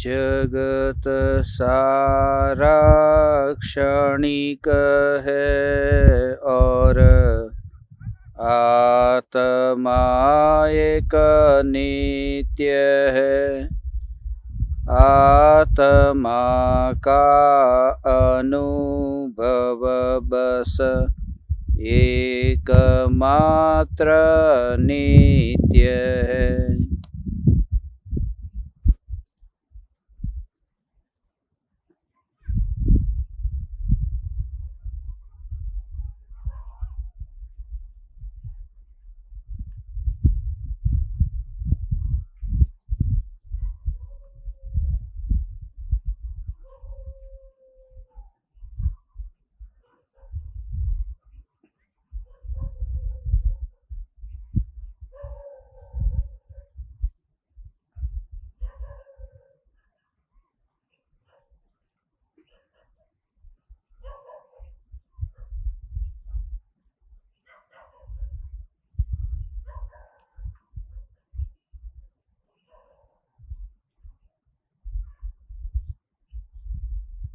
जगत सारा क्षणिक है और आत्मा एक नित्य है। आत्मा का अनुभव बस एकमात्र नित्य है।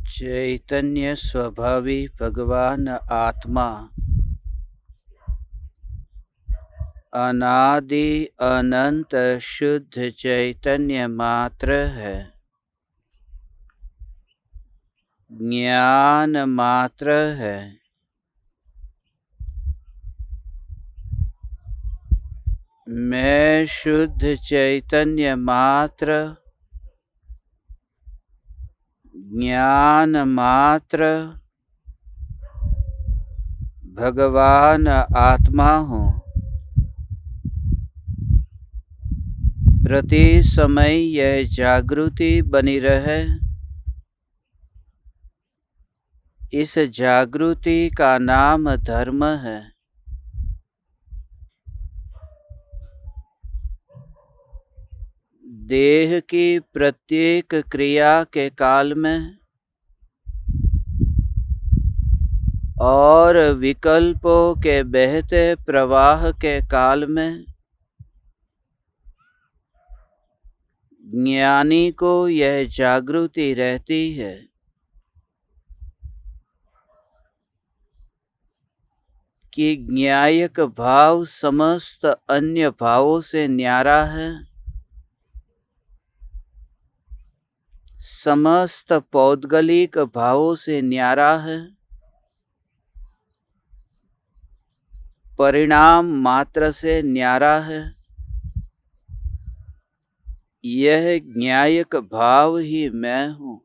चैतन्य स्वभावी भगवान आत्मा अनादि अनंत शुद्ध चैतन्य मात्र है। ज्ञान मात्र है। मैं शुद्ध चैतन्य मात्र, ज्ञान मात्र, भगवान आत्मा हूँ। प्रति समय यह जागृति बनी रहे। इस जागृति का नाम धर्म है। देह की प्रत्येक क्रिया के काल में और विकल्पों के बहते प्रवाह के काल में ज्ञानी को यह जागृति रहती है कि ज्ञायक भाव समस्त अन्य भावों से न्यारा है। समस्त पौद्गलिक भावों से न्यारा है। परिणाम मात्र से न्यारा है। यह ज्ञायक भाव ही मैं हूँ।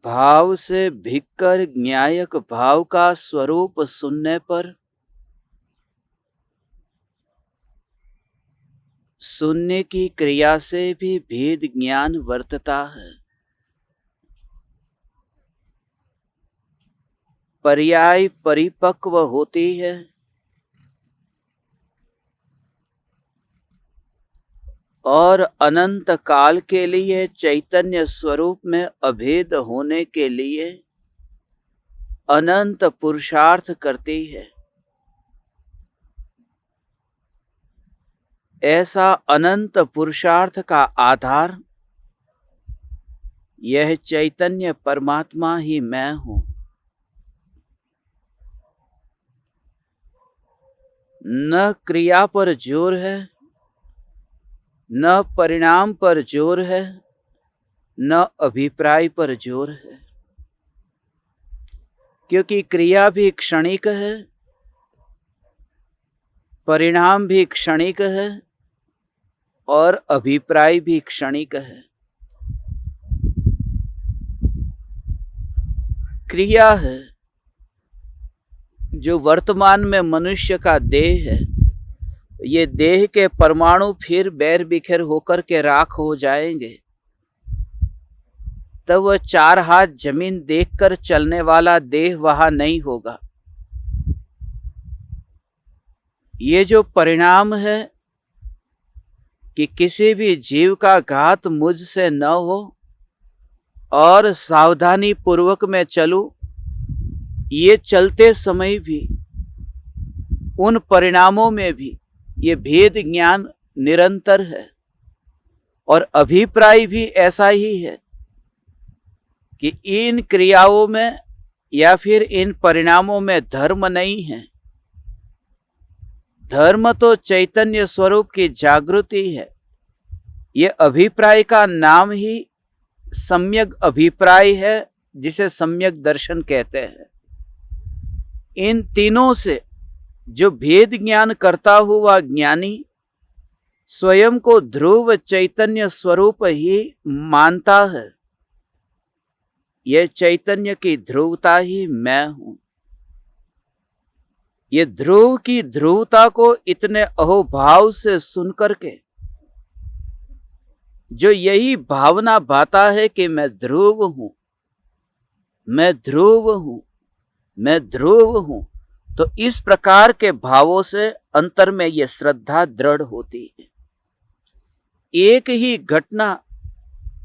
भाव से भीतर ज्ञायक भाव का स्वरूप सुनने पर सुनने की क्रिया से भी भेद ज्ञान वर्तता है। पर्याय परिपक्व होती है और अनंत काल के लिए चैतन्य स्वरूप में अभेद होने के लिए अनंत पुरुषार्थ करती है। ऐसा अनंत पुरुषार्थ का आधार यह चैतन्य परमात्मा ही मैं हूँ। न क्रिया पर जोर है, न परिणाम पर जोर है, न अभिप्राय पर जोर है। क्योंकि क्रिया भी क्षणिक है, परिणाम भी क्षणिक है और अभिप्राय भी क्षणिक है। क्रिया है जो वर्तमान में मनुष्य का देह है। ये देह के परमाणु फिर बैर बिखेर होकर के राख हो जाएंगे, तब वह 4 हाथ जमीन देखकर चलने वाला देह वहां नहीं होगा। ये जो परिणाम है कि किसी भी जीव का घात मुझसे न हो और सावधानी पूर्वक मैं चलूं, ये चलते समय भी उन परिणामों में भी ये भेद ज्ञान निरंतर है और अभिप्राय भी ऐसा ही है कि इन क्रियाओं में या फिर इन परिणामों में धर्म नहीं है। धर्म तो चैतन्य स्वरूप की जागृति है। ये अभिप्राय का नाम ही सम्यक अभिप्राय है, जिसे सम्यक दर्शन कहते हैं। इन तीनों से जो भेद ज्ञान करता हुआ ज्ञानी स्वयं को ध्रुव चैतन्य स्वरूप ही मानता है, यह चैतन्य की ध्रुवता ही मैं हूं। ये ध्रुव की ध्रुवता को इतने अहोभाव से सुनकर के जो यही भावना भाता है कि मैं ध्रुव हूं, मैं ध्रुव हूं, मैं ध्रुव हूं, तो इस प्रकार के भावों से अंतर में यह श्रद्धा दृढ़ होती है। एक ही घटना,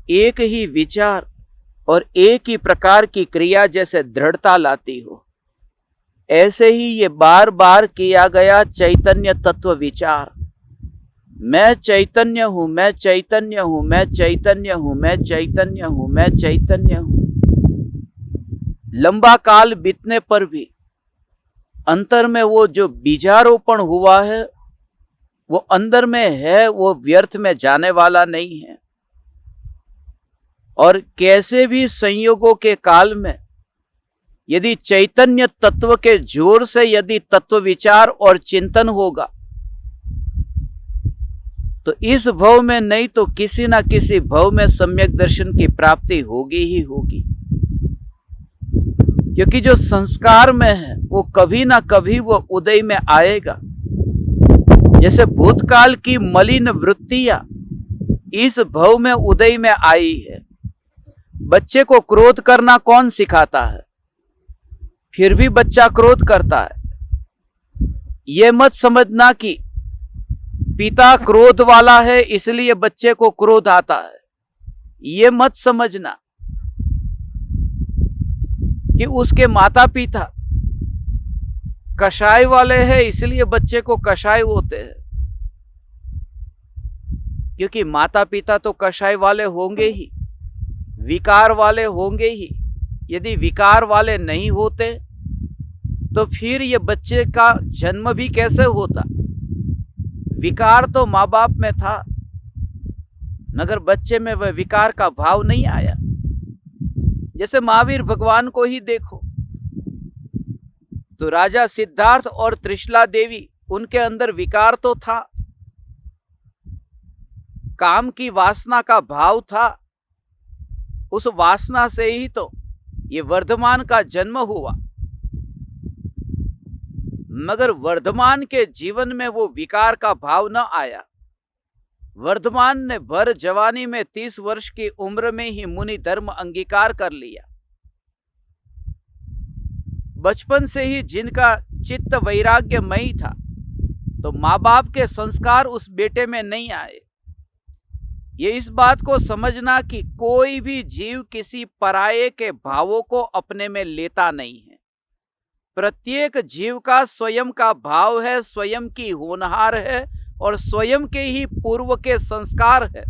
एक ही विचार और एक ही प्रकार की क्रिया जैसे दृढ़ता लाती हो, ऐसे ही ये बार बार किया गया चैतन्य तत्व विचार, मैं चैतन्य हूं, मैं चैतन्य हूं, मैं चैतन्य हूं, मैं चैतन्य हूं, मैं चैतन्य हूं, लंबा काल बीतने पर भी अंतर में वो जो बीजारोपण हुआ है वो अंदर में है, वो व्यर्थ में जाने वाला नहीं है। और कैसे भी संयोगों के काल में यदि चैतन्य तत्व के जोर से यदि तत्व विचार और चिंतन होगा तो इस भव में नहीं तो किसी ना किसी भव में सम्यक दर्शन की प्राप्ति होगी ही होगी। क्योंकि जो संस्कार में है वो कभी ना कभी वो उदय में आएगा। जैसे भूतकाल की मलिन वृत्तियां इस भव में उदय में आई है। बच्चे को क्रोध करना कौन सिखाता है? फिर भी बच्चा क्रोध करता है। यह मत समझना कि पिता क्रोध वाला है इसलिए बच्चे को क्रोध आता है। यह मत समझना कि उसके माता पिता कषाय वाले हैं इसलिए बच्चे को कषाय होते हैं, क्योंकि माता पिता तो कषाय वाले होंगे ही, विकार वाले होंगे ही। यदि विकार वाले नहीं होते तो फिर ये बच्चे का जन्म भी कैसे होता? विकार तो माँ बाप में था मगर बच्चे में वह विकार का भाव नहीं आया। जैसे महावीर भगवान को ही देखो तो राजा सिद्धार्थ और त्रिशला देवी, उनके अंदर विकार तो था, काम की वासना का भाव था। उस वासना से ही तो ये वर्धमान का जन्म हुआ। मगर वर्धमान के जीवन में वो विकार का भाव न आया। वर्धमान ने भर जवानी में 30 वर्ष की उम्र में ही मुनि धर्म अंगीकार कर लिया। बचपन से ही जिनका चित्त वैराग्यमयी था तो माँ बाप के संस्कार उस बेटे में नहीं आए। ये इस बात को समझना कि कोई भी जीव किसी पराये के भावों को अपने में लेता नहीं है। प्रत्येक जीव का स्वयं का भाव है, स्वयं की होनहार है और स्वयं के ही पूर्व के संस्कार है।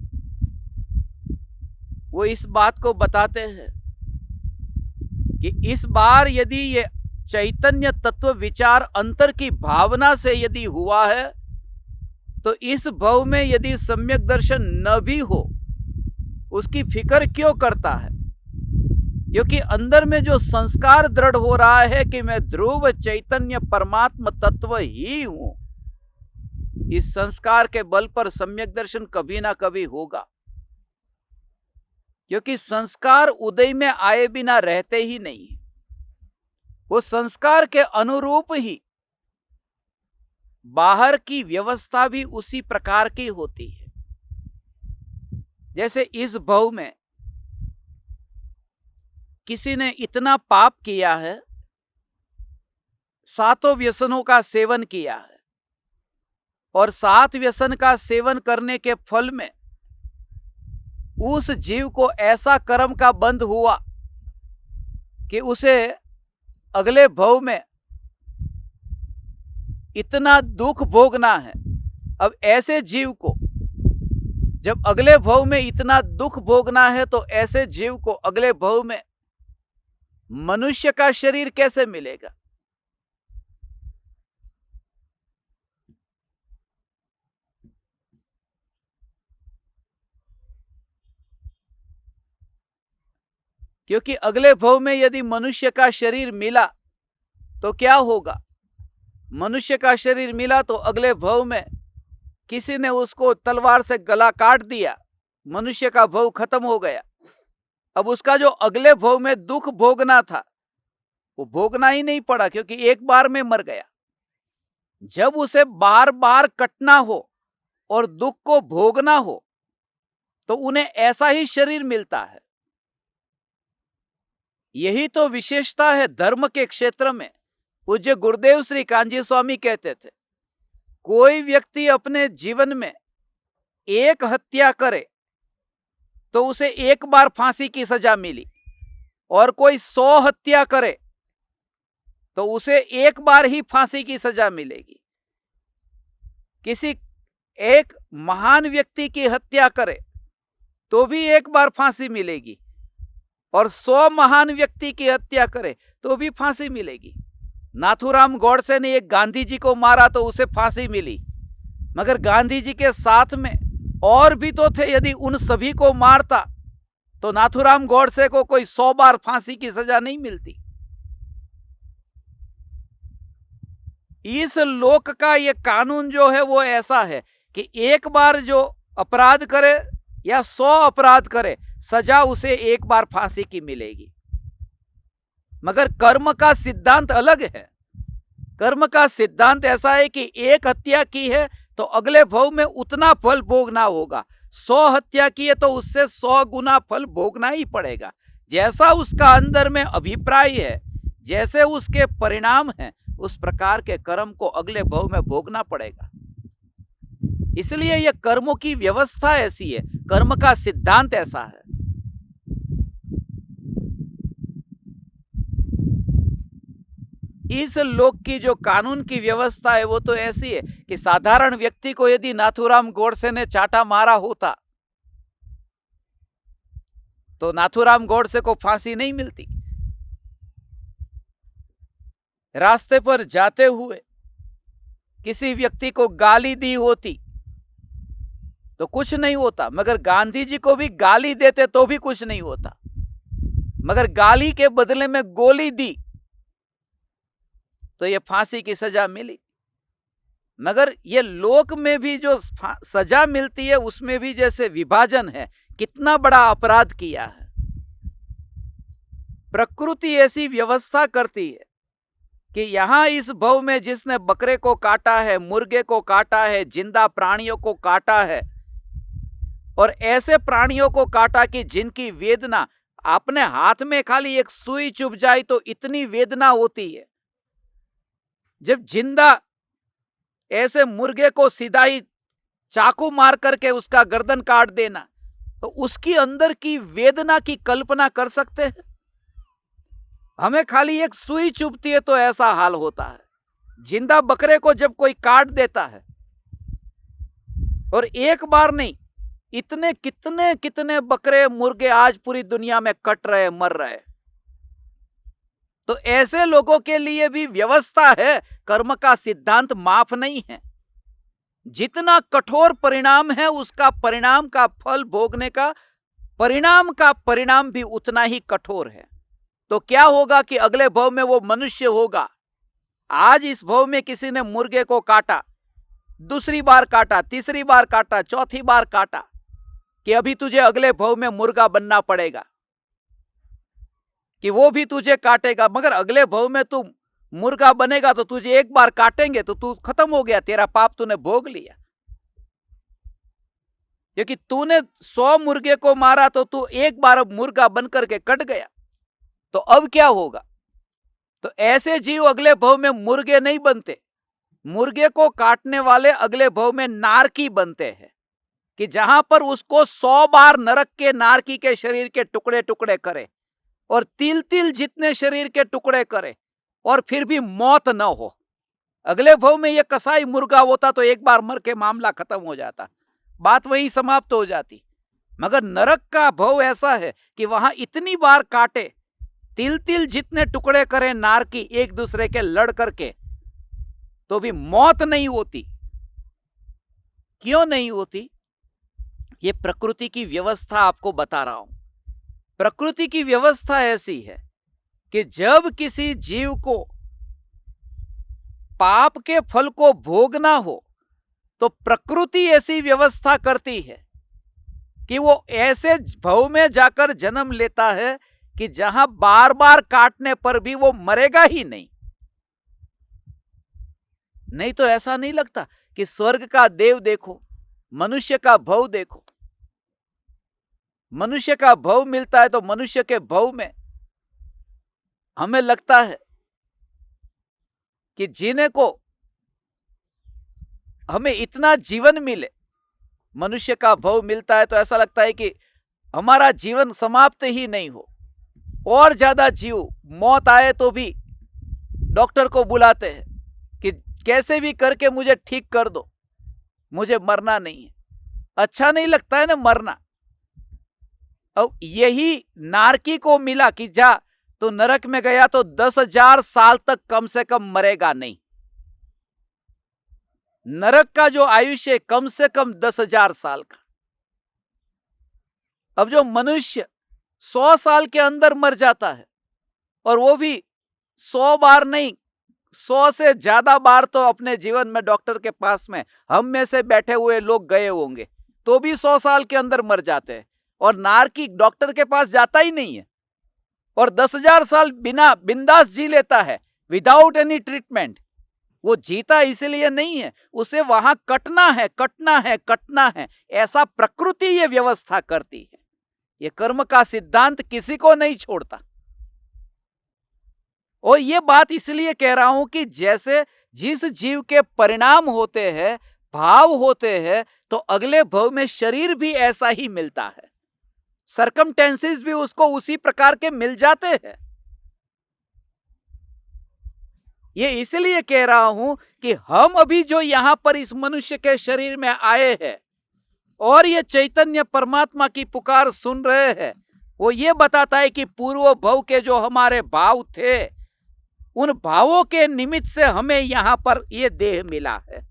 वो इस बात को बताते हैं कि इस बार यदि ये चैतन्य तत्व विचार अंतर की भावना से यदि हुआ है तो इस भव में यदि सम्यक दर्शन न भी हो उसकी फिक्र क्यों करता है? क्योंकि अंदर में जो संस्कार दृढ़ हो रहा है कि मैं ध्रुव चैतन्य परमात्म तत्व ही हूं, इस संस्कार के बल पर सम्यक दर्शन कभी ना कभी होगा। क्योंकि संस्कार उदय में आए बिना रहते ही नहीं, वो संस्कार के अनुरूप ही बाहर की व्यवस्था भी उसी प्रकार की होती है। जैसे इस भव में किसी ने इतना पाप किया है, 7 व्यसनों का सेवन किया है और 7 व्यसन का सेवन करने के फल में उस जीव को ऐसा कर्म का बंध हुआ कि उसे अगले भव में इतना दुख भोगना है, अब ऐसे जीव को जब अगले भव में इतना दुख भोगना है तो ऐसे जीव को अगले भव में मनुष्य का शरीर कैसे मिलेगा? क्योंकि अगले भव में यदि मनुष्य का शरीर मिला तो क्या होगा? मनुष्य का शरीर मिला तो अगले भव में किसी ने उसको तलवार से गला काट दिया, मनुष्य का भव खत्म हो गया। अब उसका जो अगले भव में दुख भोगना था वो भोगना ही नहीं पड़ा, क्योंकि एक बार में मर गया। जब उसे बार बार कटना हो और दुख को भोगना हो तो उन्हें ऐसा ही शरीर मिलता है। यही तो विशेषता है धर्म के क्षेत्र में। पूज्य गुरुदेव श्री कांजी स्वामी कहते थे, कोई व्यक्ति अपने जीवन में एक हत्या करे तो उसे एक बार फांसी की सजा मिली, और कोई 100 हत्या करे तो उसे एक बार ही फांसी की सजा मिलेगी। किसी एक महान व्यक्ति की हत्या करे तो भी एक बार फांसी मिलेगी, और 100 महान व्यक्ति की हत्या करे तो भी फांसी मिलेगी। नाथूराम गोडसे ने एक गांधी जी को मारा तो उसे फांसी मिली, मगर गांधी जी के साथ में और भी तो थे। यदि उन सभी को मारता तो नाथूराम गोडसे को कोई 100 बार फांसी की सजा नहीं मिलती। इस लोक का ये कानून जो है वो ऐसा है कि एक बार जो अपराध करे या 100 अपराध करे, सजा उसे एक बार फांसी की मिलेगी। मगर कर्म का सिद्धांत अलग है। कर्म का सिद्धांत ऐसा है कि एक हत्या की है तो अगले भव में उतना फल भोगना होगा। 100 हत्या की है तो उससे 100 गुना फल भोगना ही पड़ेगा। जैसा उसका अंदर में अभिप्राय है, जैसे उसके परिणाम हैं, उस प्रकार के कर्म को अगले भव में भोगना पड़ेगा। इसलिए यह कर्मों की व्यवस्था ऐसी है, कर्म का सिद्धांत ऐसा है। इस लोक की जो कानून की व्यवस्था है वो तो ऐसी है कि साधारण व्यक्ति को यदि नाथूराम गोडसे ने चाटा मारा होता तो नाथूराम गोडसे को फांसी नहीं मिलती। रास्ते पर जाते हुए किसी व्यक्ति को गाली दी होती तो कुछ नहीं होता, मगर गांधी जी को भी गाली देते तो भी कुछ नहीं होता। मगर गाली के बदले में गोली दी तो ये फांसी की सजा मिली। मगर ये लोक में भी जो सजा मिलती है उसमें भी जैसे विभाजन है, कितना बड़ा अपराध किया है। प्रकृति ऐसी व्यवस्था करती है कि यहां इस भव में जिसने बकरे को काटा है, मुर्गे को काटा है, जिंदा प्राणियों को काटा है, और ऐसे प्राणियों को काटा कि जिनकी वेदना अपने हाथ में खाली एक सुई चुभ जाए तो इतनी वेदना होती है। जब जिंदा ऐसे मुर्गे को सीधा ही चाकू मार करके उसका गर्दन काट देना, तो उसकी अंदर की वेदना की कल्पना कर सकते हैं? हमें खाली एक सुई चुभती है तो ऐसा हाल होता है। जिंदा बकरे को जब कोई काट देता है, और एक बार नहीं, इतने कितने कितने बकरे मुर्गे आज पूरी दुनिया में कट रहे, मर रहे, तो ऐसे लोगों के लिए भी व्यवस्था है। कर्म का सिद्धांत माफ नहीं है। जितना कठोर परिणाम है उसका परिणाम का फल भोगने का परिणाम का परिणाम भी उतना ही कठोर है। तो क्या होगा कि अगले भव में वो मनुष्य होगा। आज इस भव में किसी ने मुर्गे को काटा, दूसरी बार काटा, तीसरी बार काटा, चौथी बार काटा, कि अभी तुझे अगले भव में मुर्गा बनना पड़ेगा, कि वो भी तुझे काटेगा। मगर अगले भव में तू मुर्गा बनेगा तो तुझे एक बार काटेंगे तो तू खत्म हो गया, तेरा पाप तूने भोग लिया। क्योंकि तूने 100 मुर्गे को मारा तो तू एक बार मुर्गा बनकर के कट गया। तो अब क्या होगा? तो ऐसे जीव अगले भव में मुर्गे नहीं बनते। मुर्गे को काटने वाले अगले भव में नारकी बनते हैं, कि जहां पर उसको 100 बार नरक के नारकी के शरीर के टुकड़े टुकड़े करे, और तिल तिल जितने शरीर के टुकड़े करे, और फिर भी मौत न हो। अगले भव में ये कसाई मुर्गा होता तो एक बार मर के मामला खत्म हो जाता, बात वहीं समाप्त हो जाती। मगर नरक का भव ऐसा है कि वहां इतनी बार काटे, तिल तिल जितने टुकड़े करे नार की एक दूसरे के लड़ करके, तो भी मौत नहीं होती। क्यों नहीं होती? ये प्रकृति की व्यवस्था आपको बता रहा हूं। प्रकृति की व्यवस्था ऐसी है कि जब किसी जीव को पाप के फल को भोगना हो तो प्रकृति ऐसी व्यवस्था करती है कि वो ऐसे भव में जाकर जन्म लेता है कि जहां बार बार काटने पर भी वो मरेगा ही नहीं। नहीं तो ऐसा नहीं लगता कि स्वर्ग का देव देखो, मनुष्य का भव देखो। मनुष्य का भव मिलता है तो मनुष्य के भव में हमें लगता है कि जीने को हमें इतना जीवन मिले। मनुष्य का भव मिलता है तो ऐसा लगता है कि हमारा जीवन समाप्त ही नहीं हो, और ज्यादा जीव, मौत आए तो भी डॉक्टर को बुलाते हैं कि कैसे भी करके मुझे ठीक कर दो, मुझे मरना नहीं है। अच्छा नहीं लगता है ना मरना। अब यही नारकी को मिला कि जा तो नरक में गया तो 10,000 साल तक कम से कम मरेगा नहीं। नरक का जो आयुष्य कम से कम 10,000 साल का। अब जो मनुष्य 100 साल के अंदर मर जाता है, और वो भी 100 बार नहीं, 100 से ज्यादा बार तो अपने जीवन में डॉक्टर के पास में हम में से बैठे हुए लोग गए होंगे, तो भी 100 साल के अंदर मर जाते हैं। और नारकी डॉक्टर के पास जाता ही नहीं है और 10,000 साल बिना बिंदास जी लेता है, विदाउट एनी ट्रीटमेंट। वो जीता इसलिए नहीं है, उसे वहां कटना है, कटना है, कटना है। ऐसा प्रकृति ये व्यवस्था करती है। ये कर्म का सिद्धांत किसी को नहीं छोड़ता। और ये बात इसलिए कह रहा हूं कि जैसे जिस जीव के परिणाम होते हैं, भाव होते हैं, तो अगले भव में शरीर भी ऐसा ही मिलता है। सर्कमटेंसेस भी उसको उसी प्रकार के मिल जाते हैं। ये इसलिए कह रहा हूं कि हम अभी जो यहां पर इस मनुष्य के शरीर में आए हैं और ये चैतन्य परमात्मा की पुकार सुन रहे हैं, वो ये बताता है कि पूर्व भव के जो हमारे भाव थे, उन भावों के निमित्त से हमें यहां पर ये देह मिला है।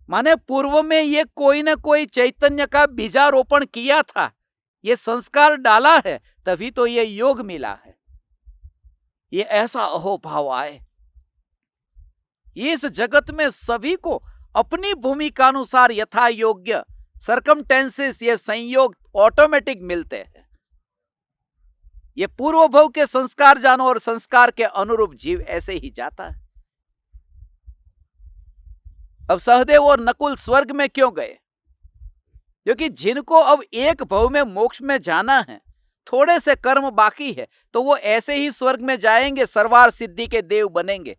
माने पूर्व में ये कोई ना कोई चैतन्य का बीजारोपण किया था, ये संस्कार डाला है, तभी तो ये योग मिला है। ये ऐसा अहोभाव आए। इस जगत में सभी को अपनी भूमिका अनुसार यथा योग्य सर्कमटेंसेस, ये संयोग ऑटोमेटिक मिलते हैं। ये पूर्व भव के संस्कार जानो और संस्कार के अनुरूप जीव ऐसे ही जाता है। अब सहदेव और नकुल स्वर्ग में क्यों गए? क्योंकि जिनको अब एक भव में मोक्ष में जाना है, थोड़े से कर्म बाकी है, तो वो ऐसे ही स्वर्ग में जाएंगे, सर्वार सिद्धि के देव बनेंगे।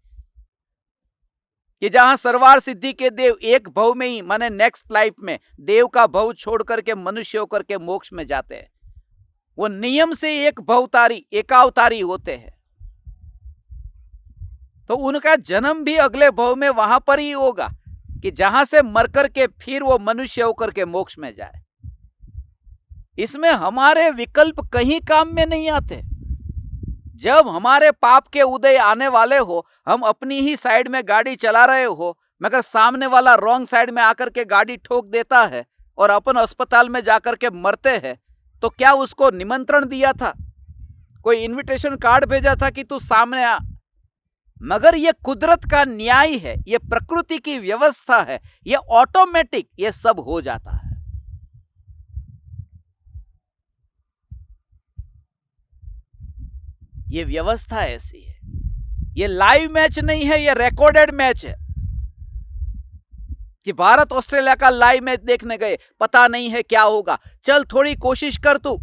कि जहां सर्वार सिद्धि के देव एक भव में ही, माने नेक्स्ट लाइफ में देव का भव छोड़ करके मनुष्य होकर के मोक्ष में जाते हैं। वो नियम से एक भवतारी, एकावतारी होते हैं, तो उनका जन्म भी अगले भव में वहां पर ही होगा कि जहां से मर करके फिर वो मनुष्य होकर के मोक्ष में जाए। इसमें हमारे विकल्प कहीं काम में नहीं आते। जब हमारे पाप के उदय आने वाले हो, हम अपनी ही साइड में गाड़ी चला रहे हो, मगर सामने वाला रॉन्ग साइड में आकर के गाड़ी ठोक देता है और अपन अस्पताल में जाकर के मरते हैं, तो क्या उसको निमंत्रण दिया था? कोई इनविटेशन कार्ड भेजा था कि तू सामने आ? मगर ये कुदरत का न्याय है, ये प्रकृति की व्यवस्था है, ये ऑटोमेटिक ये सब हो जाता है। ये व्यवस्था ऐसी है। ये लाइव मैच नहीं है, ये रिकॉर्डेड मैच है। कि भारत ऑस्ट्रेलिया का लाइव मैच देखने गए, पता नहीं है क्या होगा, चल थोड़ी कोशिश कर तू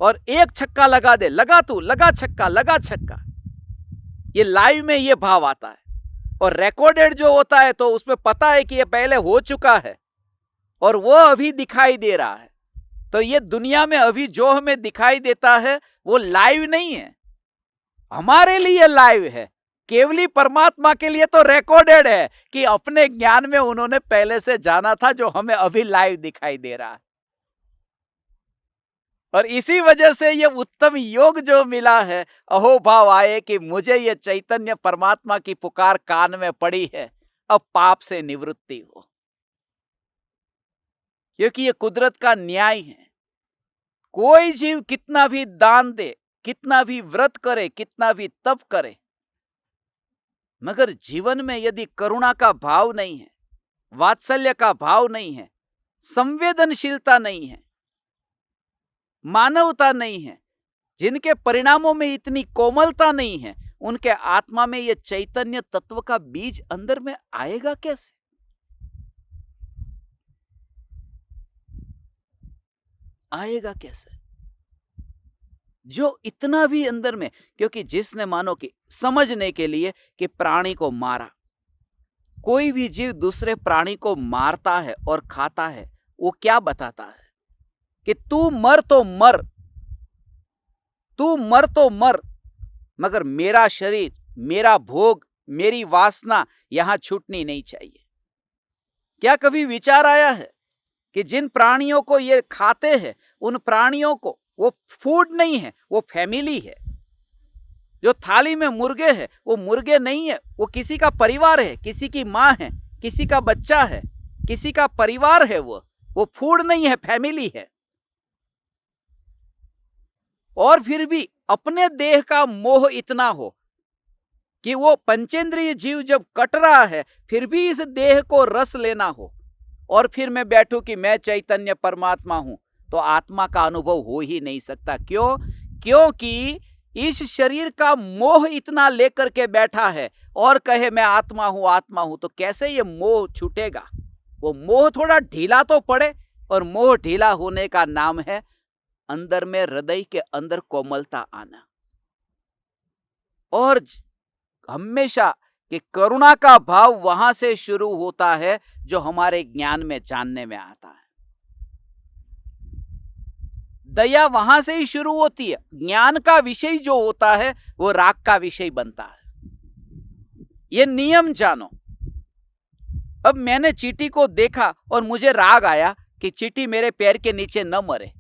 और एक छक्का लगा दे, लगा तू, लगा छक्का, लगा छक्का। ये लाइव में ये भाव आता है। और रिकॉर्डेड जो होता है तो उसमें पता है कि ये पहले हो चुका है और वो अभी दिखाई दे रहा है। तो ये दुनिया में अभी जो हमें दिखाई देता है वो लाइव नहीं है, हमारे लिए लाइव है केवली परमात्मा के लिए तो रिकॉर्डेड है कि अपने ज्ञान में उन्होंने पहले से जाना था, जो हमें अभी लाइव दिखाई दे रहा है। और इसी वजह से ये उत्तम योग जो मिला है, अहोभाव आए कि मुझे ये चैतन्य परमात्मा की पुकार कान में पड़ी है, अब पाप से निवृत्ति हो। क्योंकि ये कुदरत का न्याय है। कोई जीव कितना भी दान दे, कितना भी व्रत करे, कितना भी तप करे, मगर जीवन में यदि करुणा का भाव नहीं है, वात्सल्य का भाव नहीं है, संवेदनशीलता नहीं है, मानवता नहीं है, जिनके परिणामों में इतनी कोमलता नहीं है, उनके आत्मा में यह चैतन्य तत्व का बीज अंदर में आएगा कैसे? आएगा कैसे? जो इतना भी अंदर में, क्योंकि जिसने मानो कि समझने के लिए कि प्राणी को मारा, कोई भी जीव दूसरे प्राणी को मारता है और खाता है, वो क्या बताता है कि तू मर तो मर, तू मर तो मर, मगर मेरा शरीर, मेरा भोग, मेरी वासना यहां छूटनी नहीं चाहिए। क्या कभी विचार आया है कि जिन प्राणियों को ये खाते हैं, उन प्राणियों को वो फूड नहीं है, वो फैमिली है। जो थाली में मुर्गे है, वो मुर्गे नहीं है, वो किसी का परिवार है, किसी की माँ है, किसी का बच्चा है, किसी का परिवार है। वो फूड नहीं है, फैमिली है। और फिर भी अपने देह का मोह इतना हो कि वो पंचेंद्रिय जीव जब कट रहा है, फिर भी इस देह को रस लेना हो, और फिर मैं बैठूं कि मैं चैतन्य परमात्मा हूं, तो आत्मा का अनुभव हो ही नहीं सकता। क्यों? क्योंकि इस शरीर का मोह इतना लेकर के बैठा है और कहे मैं आत्मा हूं, आत्मा हूं, तो कैसे ये मोह छूटेगा? वो मोह थोड़ा ढीला तो पड़े, और मोह ढीला होने का नाम है अंदर में, हृदय के अंदर कोमलता आना। और हमेशा कि करुणा का भाव वहां से शुरू होता है जो हमारे ज्ञान में, जानने में आता है। दया वहां से ही शुरू होती है। ज्ञान का विषय जो होता है वो राग का विषय बनता है। ये नियम जानो। अब मैंने चींटी को देखा और मुझे राग आया कि चींटी मेरे पैर के नीचे न मरे।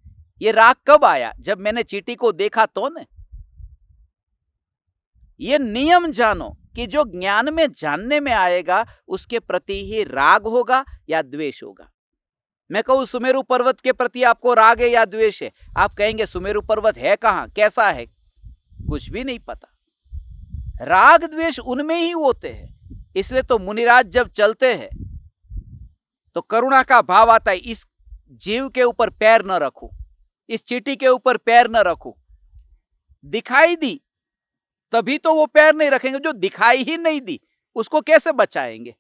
ये राग कब आया? जब मैंने चींटी को देखा तो न। ये नियम जानो कि जो ज्ञान में, जानने में आएगा, उसके प्रति ही राग होगा या द्वेष होगा। मैं कहूं सुमेरु पर्वत के प्रति आपको राग है या द्वेष है? आप कहेंगे सुमेरु पर्वत है कहां, कैसा है, कुछ भी नहीं पता। राग द्वेष उनमें ही होते हैं। इसलिए तो मुनिराज जब चलते हैं तो करुणा का भाव आता है, इस जीव के ऊपर पैर न रखूं, इस चींटी के ऊपर पैर न रखूं। दिखाई दी तभी तो वो पैर नहीं रखेंगे। जो दिखाई ही नहीं दी उसको कैसे बचाएंगे?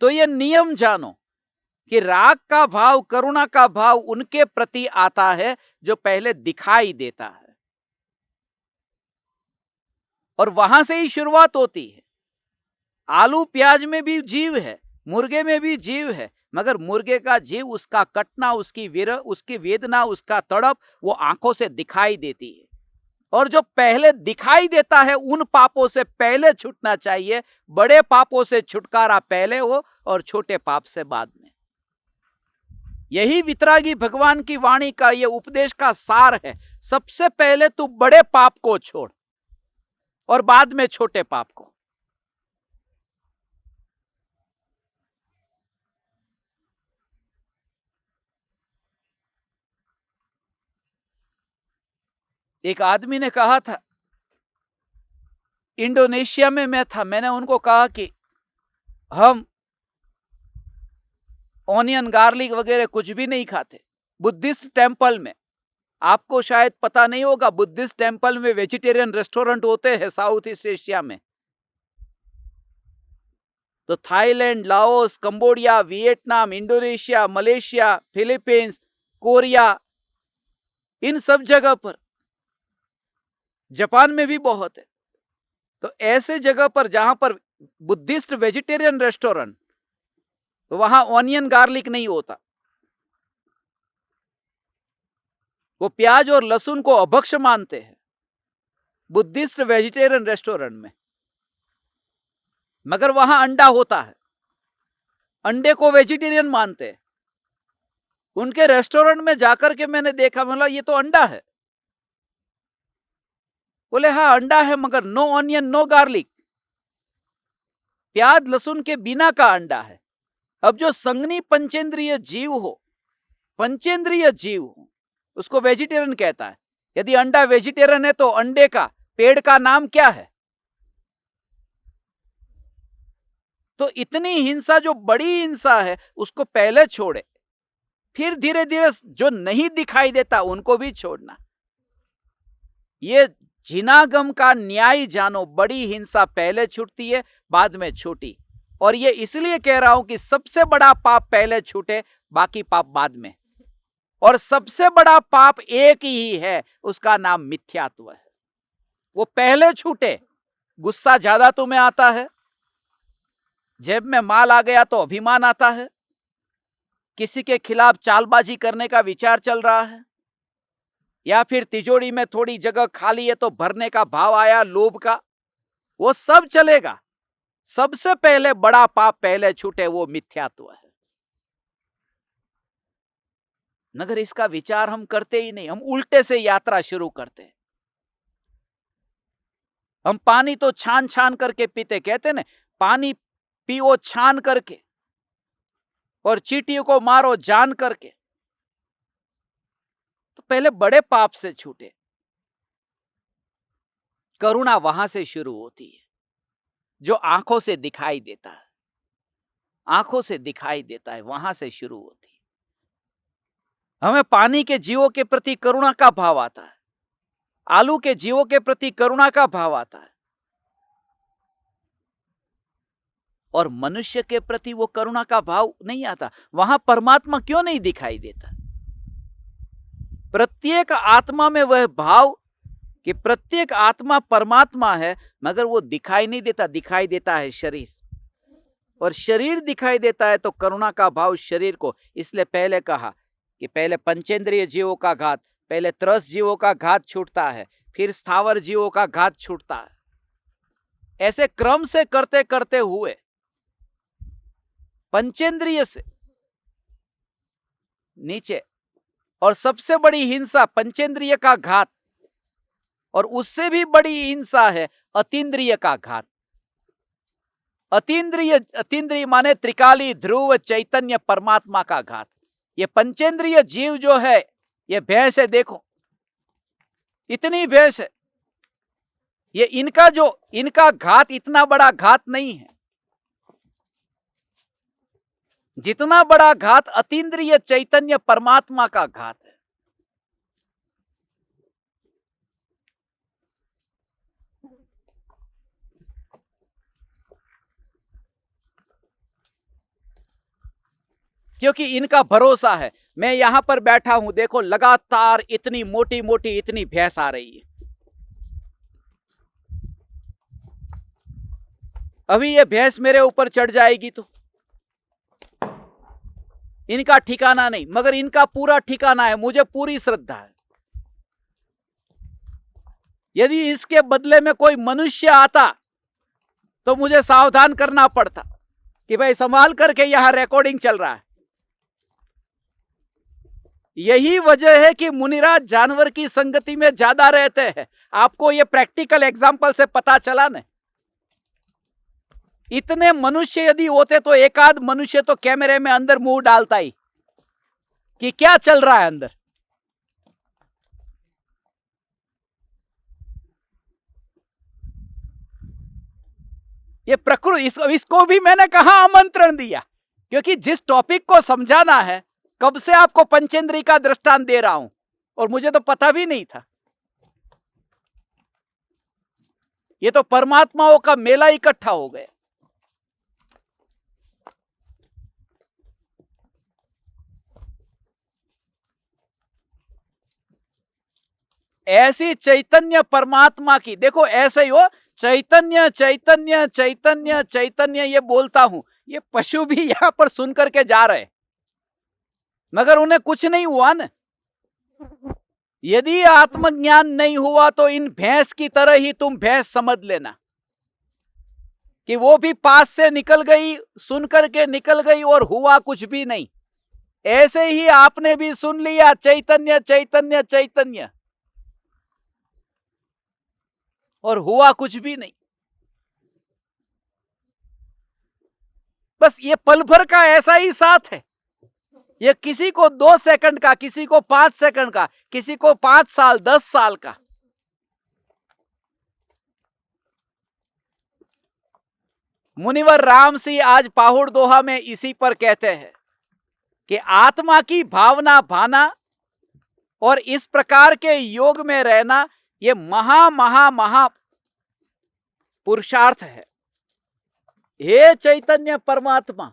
तो ये नियम जानो कि राग का भाव, करुणा का भाव उनके प्रति आता है जो पहले दिखाई देता है, और वहां से ही शुरुआत होती है। आलू प्याज में भी जीव है, मुर्गे में भी जीव है, मगर मुर्गे का जीव, उसका कटना, उसकी विरह, उसकी वेदना, उसका तड़प, वो आंखों से दिखाई देती है। और जो पहले दिखाई देता है, उन पापों से पहले छूटना चाहिए। बड़े पापों से छुटकारा पहले हो और छोटे पाप से बाद में। यही वितरागी भगवान की वाणी का, ये उपदेश का सार है। सबसे पहले तू बड़े पाप को छोड़ और बाद में छोटे पाप को। एक आदमी ने कहा था, इंडोनेशिया में मैं था, मैंने उनको कहा कि हम ऑनियन, गार्लिक वगैरह कुछ भी नहीं खाते। बुद्धिस्ट टेम्पल में, आपको शायद पता नहीं होगा, बुद्धिस्ट टेम्पल में वेजिटेरियन रेस्टोरेंट होते हैं साउथ ईस्ट एशिया में। तो Thailand, Laos, Cambodia, Vietnam, Indonesia, Malaysia, Philippines, Korea, इन सब जगह पर, जापान में भी बहुत है। तो ऐसे जगह पर जहां पर बुद्धिस्ट वेजिटेरियन रेस्टोरेंट, तो वहां ऑनियन, गार्लिक नहीं होता। वो प्याज और लहसुन को अभक्ष्य मानते हैं। बुद्धिस्ट वेजिटेरियन रेस्टोरेंट में, मगर वहां अंडा होता है, अंडे को वेजिटेरियन मानते हैं। उनके रेस्टोरेंट में जाकर के मैंने देखा, बोला ये तो अंडा है। बोले हाँ अंडा है, मगर नो ऑनियन नो गार्लिक, प्याज लहसुन के बिना का अंडा है। अब जो संगनी पंचेंद्रिय जीव हो, पंचेंद्रिय जीव हो, उसको वेजिटेरियन कहता है। यदि अंडा वेजिटेरियन है तो अंडे का पेड़ का नाम क्या है? तो इतनी हिंसा, जो बड़ी हिंसा है उसको पहले छोड़े, फिर धीरे धीरे जो नहीं दिखाई देता उनको भी छोड़ना। ये जिनागम का न्याय जानो, बड़ी हिंसा पहले छूटती है, बाद में छूटी। और ये इसलिए कह रहा हूं कि सबसे बड़ा पाप पहले छूटे, बाकी पाप बाद में। और सबसे बड़ा पाप एक ही है, उसका नाम मिथ्यात्व है। वो पहले छूटे। गुस्सा ज्यादा तुम्हें आता है, जेब में माल आ गया तो अभिमान आता है, किसी के खिलाफ चालबाजी करने का विचार चल रहा है, या फिर तिजोरी में थोड़ी जगह खाली है तो भरने का भाव आया, लोभ का, वो सब चलेगा। सबसे पहले बड़ा पाप पहले छूटे, वो मिथ्यात्व है। मगर इसका विचार हम करते ही नहीं, हम उल्टे से यात्रा शुरू करते हैं। हम पानी तो छान छान करके पीते, कहते ना पानी पियो छान करके, और चींटियों को मारो जान करके। तो पहले बड़े पाप से छूटे। करुणा वहां से शुरू होती है, जो आंखों से दिखाई देता है, आंखों से दिखाई देता है, वहां से शुरू होती है। हमें पानी के जीवों के प्रति करुणा का भाव आता है, आलू के जीवों के प्रति करुणा का भाव आता है, और मनुष्य के प्रति वो करुणा का भाव नहीं आता। वहां परमात्मा क्यों नहीं दिखाई देता? प्रत्येक आत्मा में वह भाव कि प्रत्येक आत्मा परमात्मा है, मगर वो दिखाई नहीं देता। दिखाई देता है शरीर, और शरीर दिखाई देता है तो करुणा का भाव शरीर को। इसलिए पहले कहा कि पहले पंचेंद्रिय जीवों का घात, पहले त्रस जीवों का घात छूटता है, फिर स्थावर जीवों का घात छूटता है। ऐसे क्रम से करते करते हुए पंचेंद्रिय से नीचे, और सबसे बड़ी हिंसा पंचेंद्रिय का घात, और उससे भी बड़ी हिंसा है अतीन्द्रिय का घात। अतीन्द्रिय माने त्रिकाली ध्रुव चैतन्य परमात्मा का घात। ये पंचेंद्रिय जीव जो है, ये भैंस है, देखो इतनी भैंस है, ये इनका घात इतना बड़ा घात नहीं है जितना बड़ा घात अतीन्द्रिय चैतन्य परमात्मा का घात है। क्योंकि इनका भरोसा है, मैं यहां पर बैठा हूं, देखो लगातार इतनी मोटी मोटी इतनी भैंस आ रही है, अभी ये भैंस मेरे ऊपर चढ़ जाएगी तो इनका ठिकाना नहीं, मगर इनका पूरा ठिकाना है, मुझे पूरी श्रद्धा है। यदि इसके बदले में कोई मनुष्य आता तो मुझे सावधान करना पड़ता कि भाई संभाल करके यहां रिकॉर्डिंग चल रहा है। यही वजह है कि मुनिराज जानवर की संगति में ज्यादा रहते हैं। आपको यह प्रैक्टिकल एग्जाम्पल से पता चला ना। इतने मनुष्य यदि होते तो एक आध मनुष्य तो कैमरे में अंदर मुंह डालता ही कि क्या चल रहा है अंदर। ये प्रकृति, इसको भी मैंने कहा आमंत्रण दिया, क्योंकि जिस टॉपिक को समझाना है, कब से आपको पंचेंद्री का दृष्टांत दे रहा हूं, और मुझे तो पता भी नहीं था। ये तो परमात्माओं का मेला इकट्ठा हो गया। ऐसी चैतन्य परमात्मा की, देखो ऐसे ही हो, चैतन्य चैतन्य चैतन्य चैतन्य ये बोलता हूं, ये पशु भी यहां पर सुन करके जा रहे, मगर उन्हें कुछ नहीं हुआ ना। यदि आत्मज्ञान नहीं हुआ तो इन भैंस की तरह ही तुम भैंस समझ लेना कि वो भी पास से निकल गई, सुन करके निकल गई और हुआ कुछ भी नहीं। ऐसे ही आपने भी सुन लिया चैतन्य चैतन्य चैतन्य, और हुआ कुछ भी नहीं। बस ये पल भर का ऐसा ही साथ है। ये किसी को 2 सेकंड का, किसी को 5 सेकंड का, किसी को 5 साल 10 साल का। मुनिवर राम सिंह आज पाहुड़ दोहा में इसी पर कहते हैं कि आत्मा की भावना भाना और इस प्रकार के योग में रहना, ये महा महा महा पुरुषार्थ है। हे चैतन्य परमात्मा,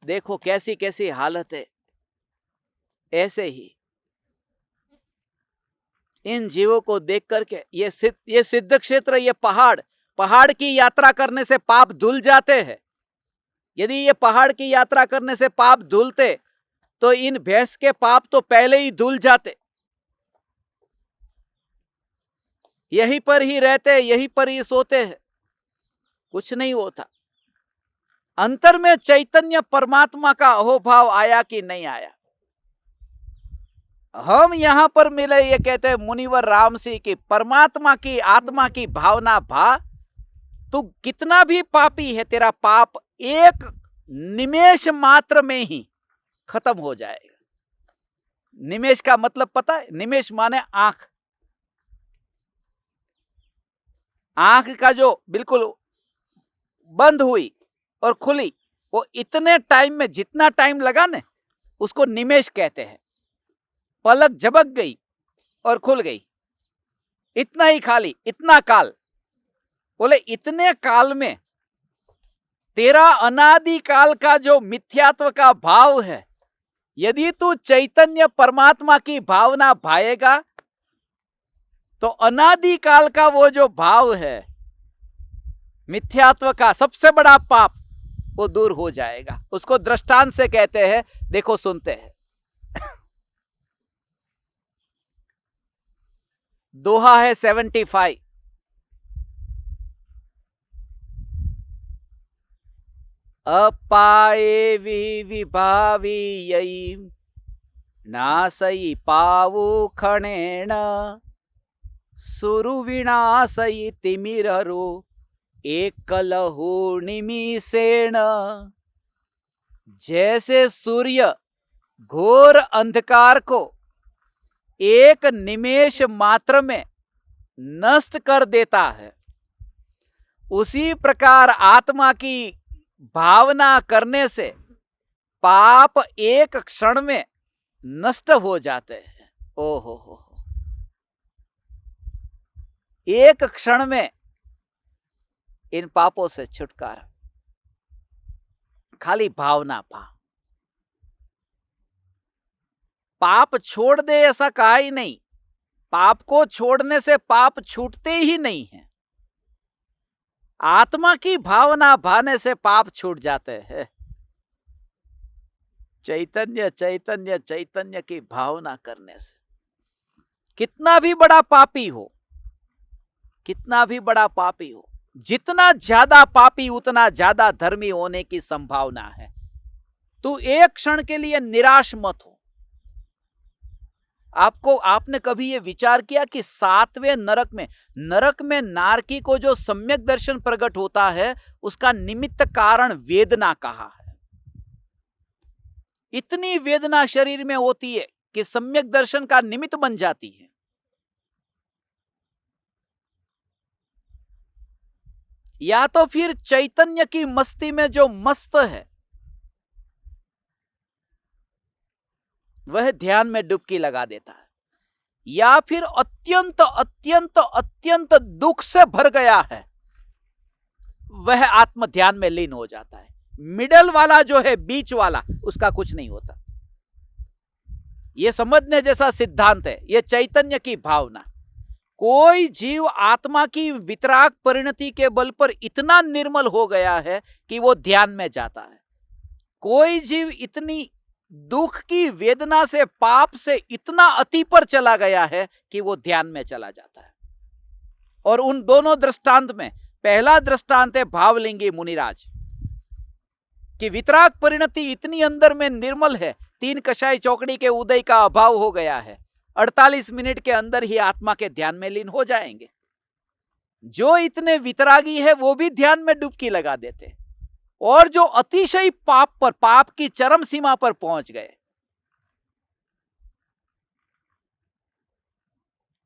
देखो कैसी कैसी हालत है। ऐसे ही इन जीवों को देख करके ये सिद्ध क्षेत्र, ये पहाड़ की यात्रा करने से पाप धुल जाते हैं। यदि ये पहाड़ की यात्रा करने से पाप धुलते तो इन भैंस के पाप तो पहले ही धुल जाते। यहीं पर ही रहते, यहीं पर ही सोते हैं, कुछ नहीं होता। अंतर में चैतन्य परमात्मा का अहोभाव आया कि नहीं आया। हम यहां पर मिले, ये कहते हैं मुनिवर राम सिंह की परमात्मा की आत्मा की भावना भा। तू कितना भी पापी है, तेरा पाप एक निमेष मात्र में ही खत्म हो जाएगा। निमेष का मतलब पता है? निमेष माने आंख। आंख का जो बिल्कुल बंद हुई और खुली, वो इतने टाइम में जितना टाइम लगा ना, उसको निमेष कहते हैं। पलक झपक गई और खुल गई, इतना ही खाली, इतना काल। बोले इतने काल में तेरा अनादि काल का जो मिथ्यात्व का भाव है, यदि तू चैतन्य परमात्मा की भावना भाएगा तो अनादि काल का वो जो भाव है मिथ्यात्व का, सबसे बड़ा पाप, वो दूर हो जाएगा। उसको दृष्टांत से कहते हैं, देखो सुनते हैं। दोहा है 75। अपाये विभावी यई नासई पावु खणेण सुरुविनाशई तिमिररो एकलहु निमिषेण। जैसे सूर्य घोर अंधकार को एक निमेष मात्र में नष्ट कर देता है, उसी प्रकार आत्मा की भावना करने से पाप एक क्षण में नष्ट हो जाते हैं। ओहो हो, एक क्षण में इन पापों से छुटकारा, खाली भावना पा। पाप छोड़ दे ऐसा कहा ही नहीं। पाप को छोड़ने से पाप छूटते ही नहीं है। आत्मा की भावना भाने से पाप छूट जाते हैं। चैतन्य चैतन्य चैतन्य की भावना करने से कितना भी बड़ा पापी हो, कितना भी बड़ा पापी हो, जितना ज्यादा पापी उतना ज्यादा धर्मी होने की संभावना है। तू एक क्षण के लिए निराश मत हो। आपने कभी यह विचार किया कि 7वें नरक में नारकी को जो सम्यक दर्शन प्रकट होता है, उसका निमित्त कारण वेदना कहा है। इतनी वेदना शरीर में होती है कि सम्यक दर्शन का निमित्त बन जाती है। या तो फिर चैतन्य की मस्ती में जो मस्त है वह ध्यान में डुबकी लगा देता है, या फिर अत्यंत अत्यंत अत्यंत दुख से भर गया है, वह आत्म ध्यान में लीन हो जाता है। मिडल वाला जो है, बीच वाला, उसका कुछ नहीं होता। यह समझने जैसा सिद्धांत है, यह चैतन्य की भावना। कोई जीव आत्मा की वितराग परिणति के बल पर इतना निर्मल हो गया है कि वो ध्यान में जाता है। कोई जीव इतनी दुख की वेदना से, पाप से इतना अति पर चला गया है कि वो ध्यान में चला जाता है। और उन दोनों दृष्टांत में पहला दृष्टांत है भावलिंगी मुनिराज कि वितराग परिणति इतनी अंदर में निर्मल है, 3 कषाय चौकड़ी के उदय का अभाव हो गया है, 48 मिनट के अंदर ही आत्मा के ध्यान में लीन हो जाएंगे। जो इतने वितरागी है वो भी ध्यान में डुबकी लगा देते, और जो अतिशय पाप पर, पाप की चरम सीमा पर पहुंच गए,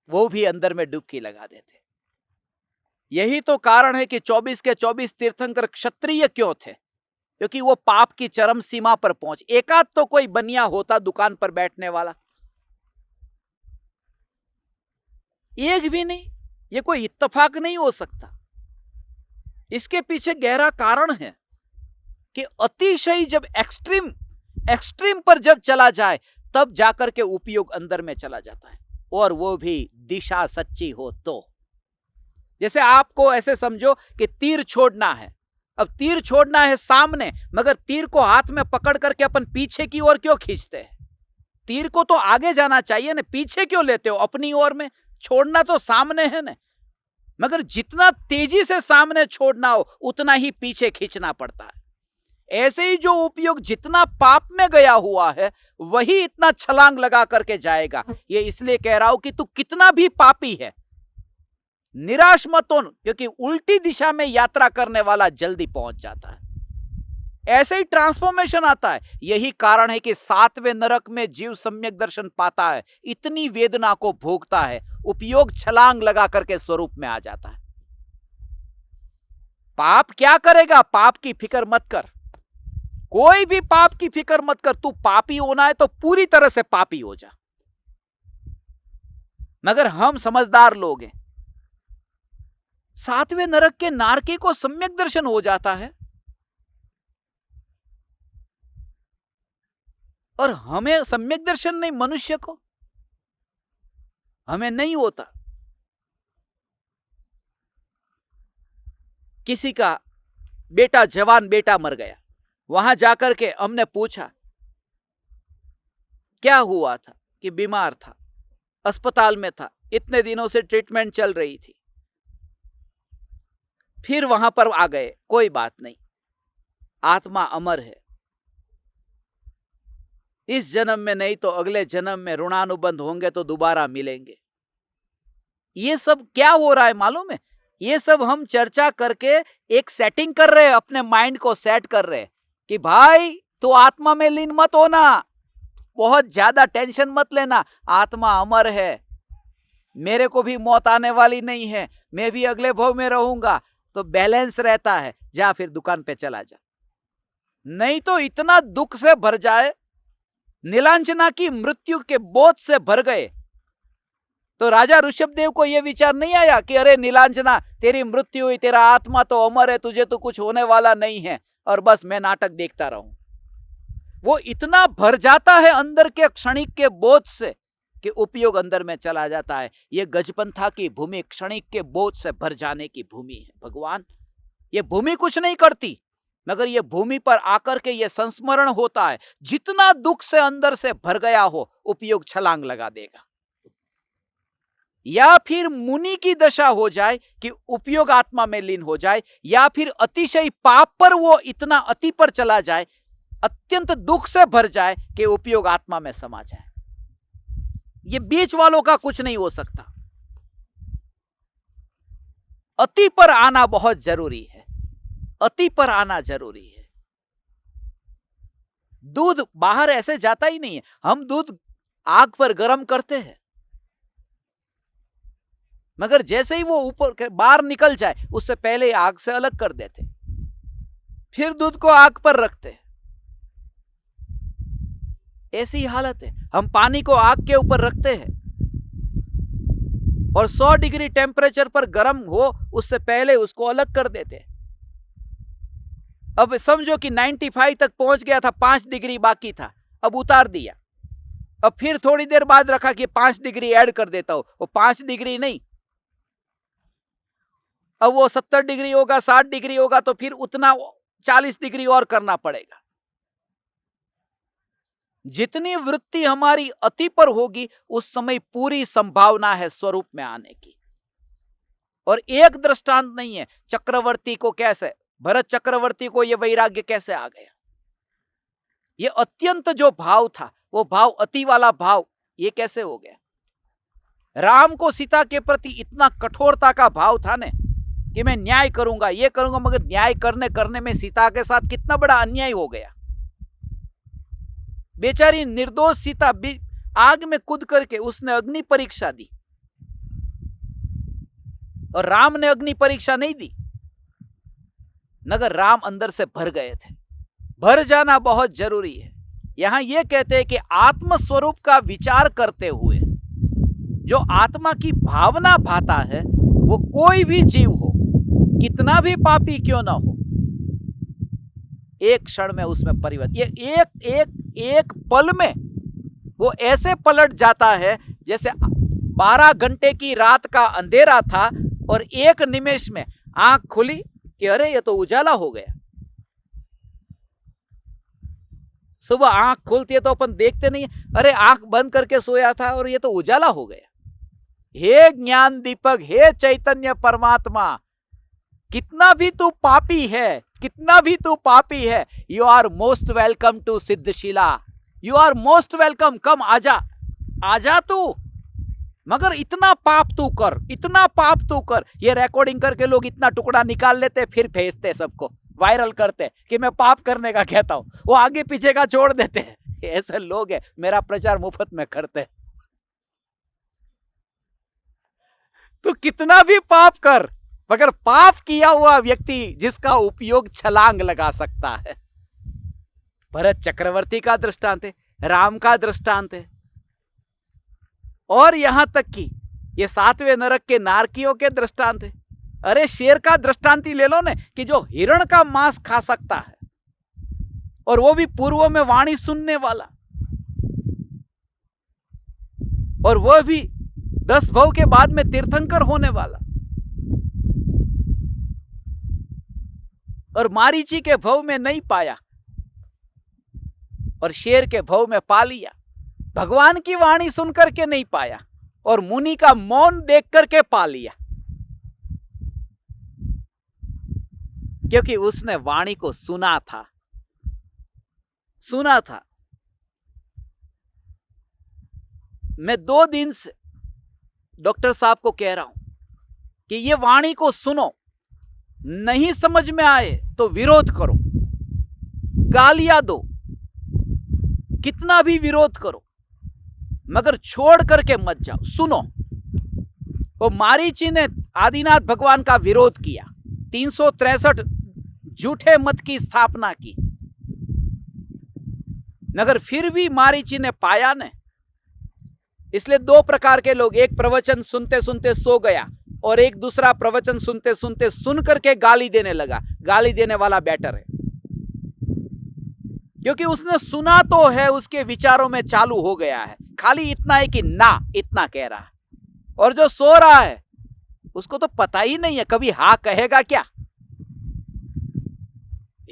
वो भी अंदर में डुबकी लगा देते। यही तो कारण है कि 24 के 24 तीर्थंकर क्षत्रिय क्यों थे, क्योंकि वो पाप की चरम सीमा पर पहुंच। एकाध तो कोई बनिया होता दुकान पर बैठने वाला, एक भी नहीं। ये कोई इत्तेफाक नहीं हो सकता। इसके पीछे गहरा कारण है कि अतिशय जब एक्सट्रीम पर जब चला जाए, तब जाकर के उपयोग अंदर में चला जाता है, और वो भी दिशा सच्ची हो तो। जैसे आपको ऐसे समझो कि तीर छोड़ना है। अब तीर छोड़ना है सामने, मगर तीर को हाथ में पकड़ करके अपन पीछे की ओर क्यों खींचते हैं? तीर को तो आगे जाना चाहिए ना, पीछे क्यों लेते हो? अपनी ओर में छोड़ना तो सामने है ना, मगर जितना तेजी से सामने छोड़ना हो उतना ही पीछे खींचना पड़ता है। ऐसे ही जो उपयोग जितना पाप में गया हुआ है, वही इतना छलांग लगा करके जाएगा। ये इसलिए कह रहा हूं कि तू कितना भी पापी है, निराश मत हो, क्योंकि उल्टी दिशा में यात्रा करने वाला जल्दी पहुंच जाता है। ऐसे ही ट्रांसफॉर्मेशन आता है। यही कारण है कि 7वें नरक में जीव सम्यक दर्शन पाता है, इतनी वेदना को भोगता है, उपयोग छलांग लगा करके स्वरूप में आ जाता है। पाप क्या करेगा? पाप की फिक्र मत कर, कोई भी पाप की फिक्र मत कर। तू पापी होना है तो पूरी तरह से पापी हो जा। मगर हम समझदार लोग हैं, 7वें नरक के नारकी को सम्यक दर्शन हो जाता है, और हमें सम्यक दर्शन नहीं, मनुष्य को हमें नहीं होता। किसी का बेटा, जवान बेटा मर गया, वहां जाकर के हमने पूछा क्या हुआ था, कि बीमार था, अस्पताल में था, इतने दिनों से ट्रीटमेंट चल रही थी। फिर वहां पर आ गए, कोई बात नहीं, आत्मा अमर है, इस जन्म में नहीं तो अगले जन्म में ऋणानुबंध होंगे तो दोबारा मिलेंगे। ये सब क्या हो रहा है मालूम है? ये सब हम चर्चा करके एक सेटिंग कर रहे हैं, अपने माइंड को सेट कर रहे हैं कि भाई तो आत्मा में लीन मत होना, बहुत ज्यादा टेंशन मत लेना, आत्मा अमर है, मेरे को भी मौत आने वाली नहीं है, मैं भी अगले भव में रहूंगा, तो बैलेंस रहता है, जा फिर दुकान पे चला जा। नहीं तो इतना दुख से भर जाए, नीलांजना की मृत्यु के बोझ से भर गए, तो राजा ऋषभदेव को यह विचार नहीं आया कि अरे नीलांजना, तेरी मृत्यु हुई, तेरा आत्मा तो अमर है, तुझे तो कुछ होने वाला नहीं है, और बस मैं नाटक देखता रहूं। वो इतना भर जाता है अंदर के क्षणिक के बोझ से कि उपयोग अंदर में चला जाता है। ये गजपंथा की भूमि क्षणिक के बोझ से भर जाने की भूमि है। भगवान, ये भूमि कुछ नहीं करती, मगर ये भूमि पर आकर के ये संस्मरण होता है, जितना दुख से अंदर से भर गया हो, उपयोग छलांग लगा देगा। या फिर मुनि की दशा हो जाए कि उपयोग आत्मा में लीन हो जाए, या फिर अतिशय पाप पर वो इतना अति पर चला जाए, अत्यंत दुख से भर जाए कि उपयोग आत्मा में समा जाए। ये बीच वालों का कुछ नहीं हो सकता। अति पर आना बहुत जरूरी है, अति पर आना जरूरी है। दूध बाहर ऐसे जाता ही नहीं है, हम दूध आग पर गर्म करते हैं, मगर जैसे ही वो ऊपर बाहर निकल जाए, उससे पहले आग से अलग कर देते, फिर दूध को आग पर रखते। ऐसी हालत है। हम पानी को आग के ऊपर रखते हैं और 100 डिग्री टेम्परेचर पर गर्म हो, उससे पहले उसको अलग कर देते। अब समझो कि 95 तक पहुंच गया था, 5 डिग्री बाकी था, अब उतार दिया, अब फिर थोड़ी देर बाद रखा कि 5 डिग्री ऐड कर देता हूं, वो 5 डिग्री नहीं, अब वो 70 डिग्री होगा, 60 डिग्री होगा, तो फिर उतना 40 डिग्री और करना पड़ेगा। जितनी वृत्ति हमारी अति पर होगी उस समय पूरी संभावना है स्वरूप में आने की। और एक दृष्टांत नहीं है। चक्रवर्ती को कैसे, भरत चक्रवर्ती को यह वैराग्य कैसे आ गया? ये अत्यंत जो भाव था, वो भाव अति वाला भाव, ये कैसे हो गया? राम को सीता के प्रति इतना कठोरता का भाव था ने कि मैं न्याय करूंगा, ये करूंगा, मगर न्याय करने करने में सीता के साथ कितना बड़ा अन्याय हो गया। बेचारी निर्दोष सीता आग में कूद करके उसने अग्नि परीक्षा दी और राम ने अग्नि परीक्षा नहीं दी, मगर राम अंदर से भर गए थे। भर जाना बहुत जरूरी है। यहां यह कहते हैं कि आत्म स्वरूप का विचार करते हुए जो आत्मा की भावना भाता है, वो कोई भी जीव हो, कितना भी पापी क्यों ना हो, एक क्षण में उसमें परिवर्तन, ये एक पल में वो ऐसे पलट जाता है जैसे 12 घंटे की रात का अंधेरा था और एक निमेष में आंख खुली कि अरे ये तो उजाला हो गया। सुबह आंख खुलती है तो अपन देखते नहीं, अरे आंख बंद करके सोया था और ये तो उजाला हो गया। हे ज्ञान दीपक, हे चैतन्य परमात्मा, कितना भी तू पापी है, कितना भी तू पापी है, you are most welcome to Siddhshila, you are most welcome, come आजा, आजा तू। मगर इतना पाप तू कर, इतना पाप तू कर। ये रिकॉर्डिंग करके लोग इतना टुकड़ा निकाल लेते, फिर भेजते, सबको वायरल करते कि मैं पाप करने का कहता हूं, वो आगे पीछे का छोड़ देते हैं। ऐसे लोग हैं, मेरा प्रचार मुफ्त में करते। तू कितना भी पाप कर, मगर पाप किया हुआ व्यक्ति जिसका उपयोग छलांग लगा सकता है। भरत चक्रवर्ती का दृष्टांत है, राम का दृष्टांत है, और यहां तक कि ये 7वें नरक के नारकियों के दृष्टांत है। अरे शेर का दृष्टांत ही ले लो ने, कि जो हिरण का मांस खा सकता है, और वो भी पूर्व में वाणी सुनने वाला, और वह भी 10 भव के बाद में तीर्थंकर होने वाला, और मारीची के भव में नहीं पाया और शेर के भव में पा लिया। भगवान की वाणी सुन करके नहीं पाया और मुनि का मौन देख करके पा लिया, क्योंकि उसने वाणी को सुना था, सुना था। मैं 2 दिन से डॉक्टर साहब को कह रहा हूं कि ये वाणी को सुनो, नहीं समझ में आए तो विरोध करो, गालियां दो, कितना भी विरोध करो, मगर छोड़ करके मत जाओ, सुनो। वो मारीची ने आदिनाथ भगवान का विरोध किया, 363 झूठे मत की स्थापना की, मगर फिर भी मारीची ने पाया ने। इसलिए 2 प्रकार के लोग, एक प्रवचन सुनते सुनते सो गया और एक दूसरा प्रवचन सुनते सुनते सुन करके गाली देने लगा। गाली देने वाला बेटर है, क्योंकि उसने सुना तो है, उसके विचारों में चालू हो गया है, खाली इतना है कि ना, इतना कह रहा है। और जो सो रहा है उसको तो पता ही नहीं है कभी हाँ कहेगा क्या।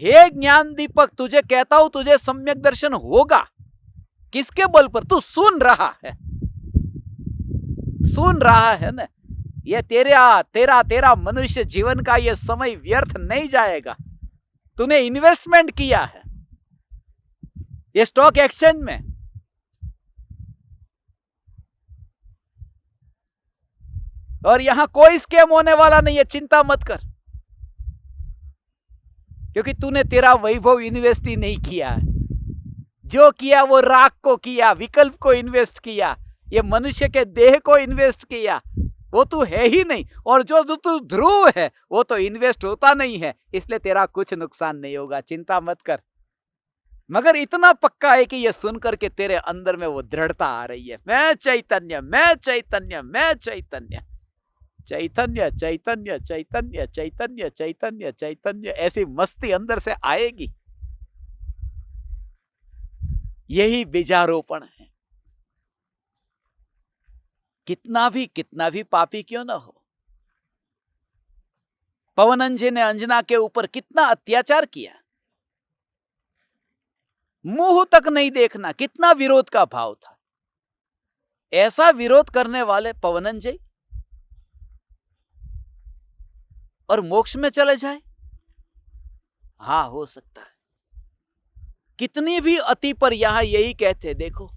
हे ज्ञान दीपक, तुझे कहता हूं, तुझे सम्यक दर्शन होगा। किसके बल पर? तू सुन रहा है, सुन रहा है ना। ये तेरा मनुष्य जीवन का ये समय व्यर्थ नहीं जाएगा। तूने इन्वेस्टमेंट किया है ये स्टॉक एक्सचेंज में, और यहां कोई स्कैम होने वाला नहीं है, चिंता मत कर, क्योंकि तूने तेरा वैभव इन्वेस्ट ही नहीं किया है। जो किया वो राख को किया, विकल्प को इन्वेस्ट किया, ये मनुष्य के देह को इन्वेस्ट किया, वो तू है ही नहीं। और जो तू ध्रुव है वो तो इन्वेस्ट होता नहीं है, इसलिए तेरा कुछ नुकसान नहीं होगा, चिंता मत कर। मगर इतना पक्का है कि ये सुन करके तेरे अंदर में वो दृढ़ता आ रही है, मैं चैतन्य, मैं चैतन्य, मैं चैतन्य, चैतन्य चैतन्य चैतन्य चैतन्य चैतन्य चैतन्य, ऐसी मस्ती अंदर से आएगी। यही बीजारोपण है। कितना भी पापी क्यों ना हो। पवन अंजय ने अंजना के ऊपर कितना अत्याचार किया, मुंह तक नहीं देखना, कितना विरोध का भाव था। ऐसा विरोध करने वाले पवनंजय और मोक्ष में चले जाए? हाँ, हो सकता है। कितनी भी अति पर यहां यही कहते, देखो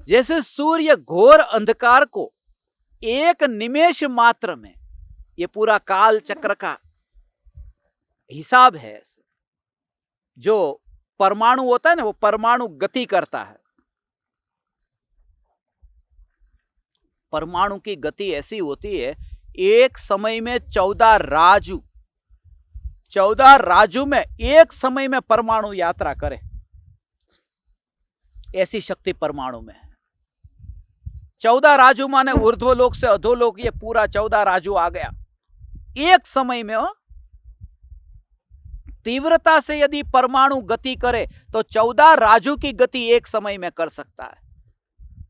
जैसे सूर्य घोर अंधकार को एक निमेष मात्र में, ये पूरा काल चक्र का हिसाब है। जो परमाणु होता है ना, वो परमाणु गति करता है। परमाणु की गति ऐसी होती है, एक समय में 14 राजू में एक समय में परमाणु यात्रा करे, ऐसी शक्ति परमाणु में है। 14 राजू माने ऊर्ध्वलोक से अधोलोक, ये पूरा 14 राजू आ गया एक समय में। तीव्रता से यदि परमाणु गति करे तो 14 राजू की गति एक समय में कर सकता है।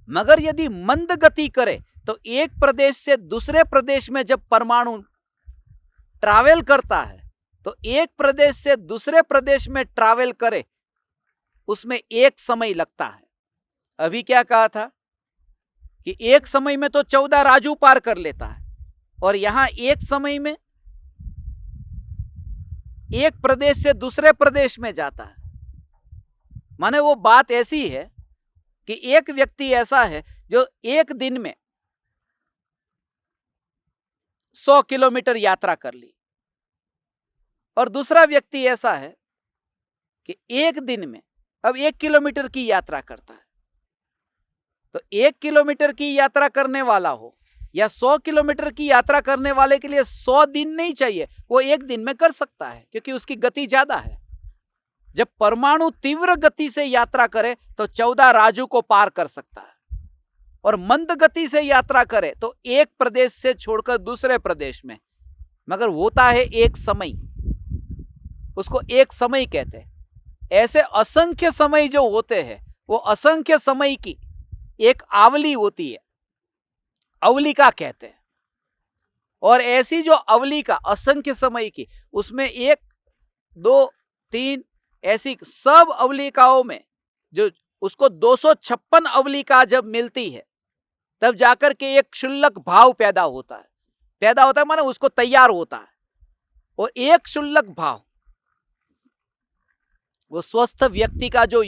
मगर यदि मंद गति करे तो एक प्रदेश से दूसरे प्रदेश में जब परमाणु ट्रैवल करता है तो एक प्रदेश से दूसरे प्रदेश में ट्रैवल करे, उसमें एक समय लगता है। अभी क्या कहा था कि एक समय में तो 14 राजू पार कर लेता है, और यहां एक समय में एक प्रदेश से दूसरे प्रदेश में जाता है। माने वो बात ऐसी है कि एक व्यक्ति ऐसा है जो एक दिन में 100 किलोमीटर यात्रा कर ली, और दूसरा व्यक्ति ऐसा है कि एक दिन में अब 1 किलोमीटर की यात्रा करता है। तो 1 किलोमीटर की यात्रा करने वाला हो या 100 किलोमीटर की यात्रा करने वाले के लिए 100 दिन नहीं चाहिए, वो एक दिन में कर सकता है, क्योंकि उसकी गति ज्यादा है। जब परमाणु तीव्र गति से यात्रा करे तो 14 राजू को पार कर सकता है, और मंद गति से यात्रा करे तो एक प्रदेश से छोड़कर दूसरे प्रदेश में। मगर होता है एक समय, उसको एक समय कहते हैं। ऐसे असंख्य समय जो होते हैं, वो असंख्य समय की एक आवली होती है, अवलिका कहते हैं। और ऐसी जो अवलिका असंख्य समय की, उसमें 1 2 3 ऐसी सब अवलिकाओं में जो उसको 256 अवलिका जब मिलती है, तब जाकर के एक क्षुल्लक भाव पैदा होता है माने उसको तैयार होता है। और एक क्षुल्लक भाव वो स्वस्थ व्यक्ति का जो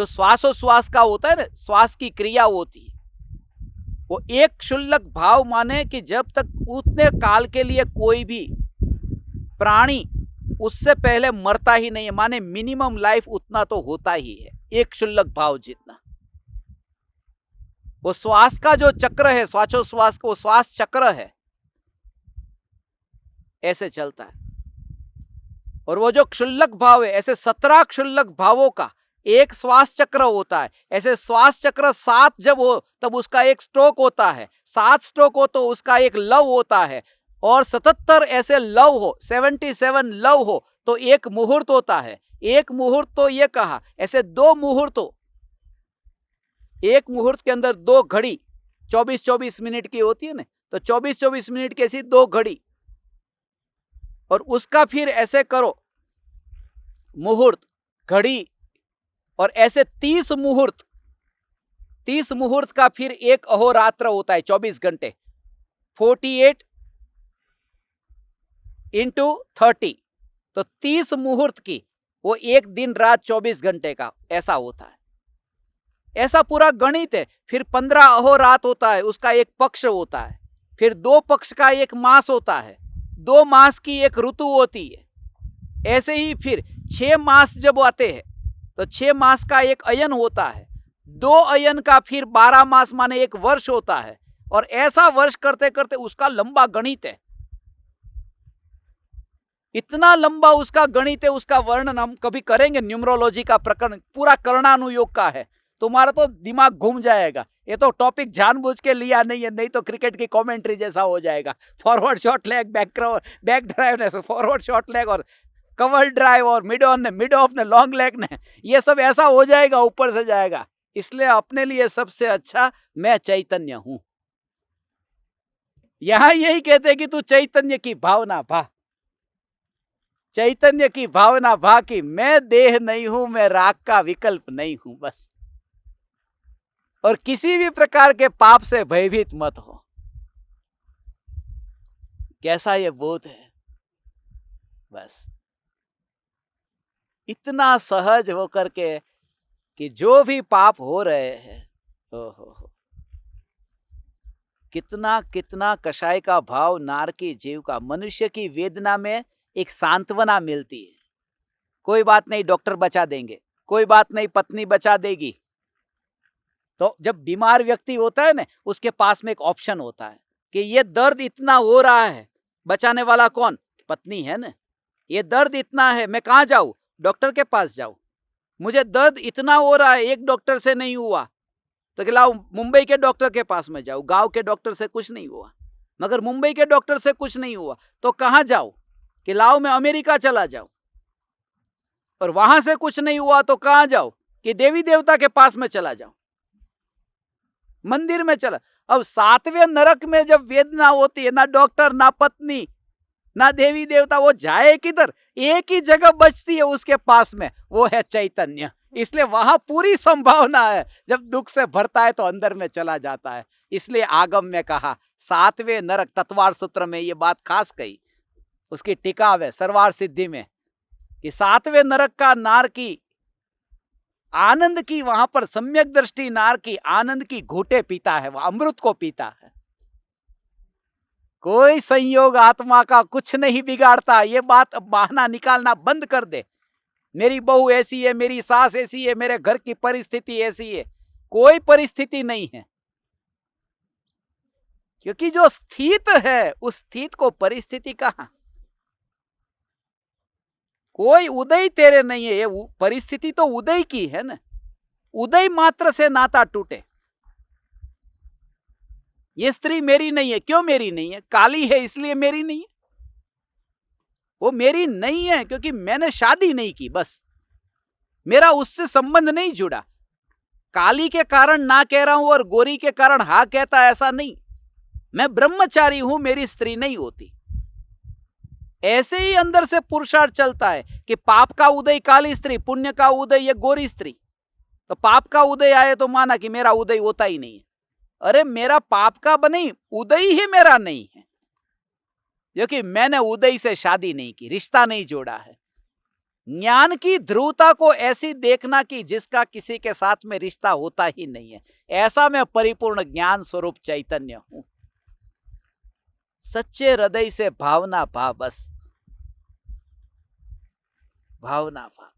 श्वासोश्वास का होता है ना, श्वास की क्रिया होती है, वो एक क्षुल्लक भाव माने कि जब तक उतने काल के लिए कोई भी प्राणी उससे पहले मरता ही नहीं है, माने मिनिमम लाइफ उतना तो होता ही है, एक क्षुल्लक भाव जितना। वो श्वास का जो चक्र है, श्वासोश्वास का वो श्वास चक्र है, ऐसे चलता है। और वो जो क्षुल्लक भाव है, ऐसे 17 क्षुल्लक भावों का एक श्वास चक्र होता है। ऐसे श्वास चक्र 7 जब हो तब उसका एक स्ट्रोक होता है, 7 स्ट्रोक हो तो उसका एक लव होता है, और 77 ऐसे लव हो, 77 लव हो तो एक मुहूर्त होता है। एक मुहूर्त तो ये कहा, ऐसे 2 मुहूर्त हो, एक मुहूर्त के अंदर 2 घड़ी 24-24 मिनट की होती है ना, तो 24-24 मिनट की ऐसी 2 घड़ी, और उसका फिर ऐसे करो मुहूर्त घड़ी, और ऐसे 30 मुहूर्त, 30 मुहूर्त का फिर एक अहोरात्र होता है 24 घंटे, 48 इंटू 30, तो 30 मुहूर्त की वो एक दिन रात 24 घंटे का ऐसा होता है। ऐसा पूरा गणित है। फिर 15 अहोरात होता है, उसका एक पक्ष होता है, फिर 2 पक्ष का एक मास होता है, 2 मास की एक ऋतु होती है। ऐसे ही फिर 6 मास जब आते हैं तो 6 मास का एक अयन होता है, 2 अयन का फिर 12 मास माने एक वर्ष होता है, और ऐसा वर्ष करते करते उसका लंबा गणित है, इतना लंबा उसका गणित है। उसका वर्णन हम कभी करेंगे, न्यूमरोलॉजी का प्रकरण पूरा कर्णानुयोग का है, तुम्हारा तो दिमाग घूम जाएगा। ये तो टॉपिक जानबूझ के लिया नहीं है, नहीं तो क्रिकेट की कमेंट्री जैसा हो जाएगा। Forward short leg, back drive ने फॉरवर्ड शॉर्ट लेग, और कवर ड्राइव, और मिड ऑफ ने लॉन्ग लेग ने, ये सब ऐसा हो जाएगा, ऊपर से जाएगा। इसलिए अपने लिए सबसे अच्छा मैं चैतन्य हूं। यहां यही कहते हैं कि तू चैतन्य की भावना भा, चैतन्य की भावना भा की मैं देह नहीं हूं, मैं राग का विकल्प नहीं हूं, बस। और किसी भी प्रकार के पाप से भयभीत मत हो। कैसा ये बोध है, बस इतना सहज होकर के कि जो भी पाप हो रहे हैं, हो कितना कितना कषाय का भाव नारकी जीव का, मनुष्य की वेदना में एक सांत्वना मिलती है। कोई बात नहीं, डॉक्टर बचा देंगे, कोई बात नहीं, पत्नी बचा देगी। तो जब बीमार व्यक्ति होता है ना, उसके पास में एक ऑप्शन होता है कि ये दर्द इतना हो रहा है, बचाने वाला कौन? पत्नी है ना। ये दर्द इतना है, मैं कहाँ जाऊं? डॉक्टर के पास जाऊं। मुझे दर्द इतना हो रहा है, एक डॉक्टर से नहीं हुआ, तो लाओ मुंबई के डॉक्टर के पास में जाओ। गांव के डॉक्टर से कुछ नहीं हुआ, मगर मुंबई के डॉक्टर से कुछ नहीं हुआ तो कहां जाओ? कि लाओ मैं अमेरिका चला जाऊं। और वहां से कुछ नहीं हुआ तो कहां जाओ? कि देवी देवता के पास में चला जाओ, मंदिर में चला। अब सातवें नरक में जब वेदना होती है, ना डॉक्टर, ना पत्नी, ना देवी देवता, वो जाए किधर? एक ही जगह बचती है उसके पास में, वो है चैतन्य। इसलिए वहां पूरी संभावना है, जब दुख से भरता है तो अंदर में चला जाता है। इसलिए आगम में कहा, सातवें नरक, तत्वार सूत्र में ये बात खास कही, उसकी टिकाव है सर्वार सिद्धि में, कि सातवें नरक का नार की आनंद की, वहां पर सम्यक दृष्टि नार की आनंद की घूटे पीता है, वह अमृत को पीता है। कोई संयोग आत्मा का कुछ नहीं बिगाड़ता। ये बात अब बहाना निकालना बंद कर दे। मेरी बहू ऐसी है, मेरी सास ऐसी है, मेरे घर की परिस्थिति ऐसी है। कोई परिस्थिति नहीं है, क्योंकि जो स्थित है उस स्थित को परिस्थिति कहां? कोई उदय तेरे नहीं है, ये परिस्थिति तो उदय की है ना। उदय मात्र से नाता टूटे। ये स्त्री मेरी नहीं है, क्यों मेरी नहीं है? काली है इसलिए मेरी नहीं है। वो मेरी नहीं है क्योंकि मैंने शादी नहीं की, बस मेरा उससे संबंध नहीं जुड़ा। काली के कारण ना कह रहा हूं और गोरी के कारण हाँ कहता, ऐसा नहीं। मैं ब्रह्मचारी हूं, मेरी स्त्री नहीं होती। ऐसे ही अंदर से पुरुषार्थ चलता है कि पाप का उदय काली स्त्री, पुण्य का उदय ये गोरी स्त्री। तो पाप का उदय आए तो माना कि मेरा उदय होता ही नहीं है। अरे मेरा पाप का बनी, उदय ही मेरा नहीं है, क्योंकि मैंने उदय से शादी नहीं की, रिश्ता नहीं जोड़ा है। ज्ञान की ध्रुवता को ऐसी देखना कि जिसका किसी के साथ में रिश्ता होता ही नहीं है। ऐसा मैं परिपूर्ण ज्ञान स्वरूप चैतन्य हूं। सच्चे हृदय से भावना भा, बस भावना भा,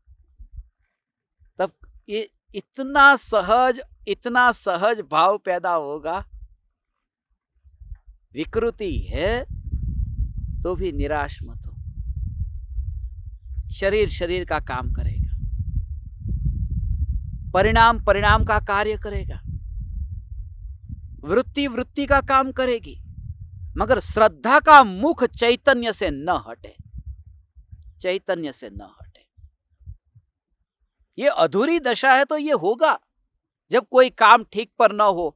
तब ये इतना सहज भाव पैदा होगा। विकृति है तो भी निराश मत हो। शरीर शरीर का काम करेगा, परिणाम परिणाम का कार्य करेगा, वृत्ति वृत्ति का काम करेगी, मगर श्रद्धा का मुख चैतन्य से न हटे, चैतन्य से न हटे। ये अधूरी दशा है तो ये होगा जब कोई काम ठीक पर न हो,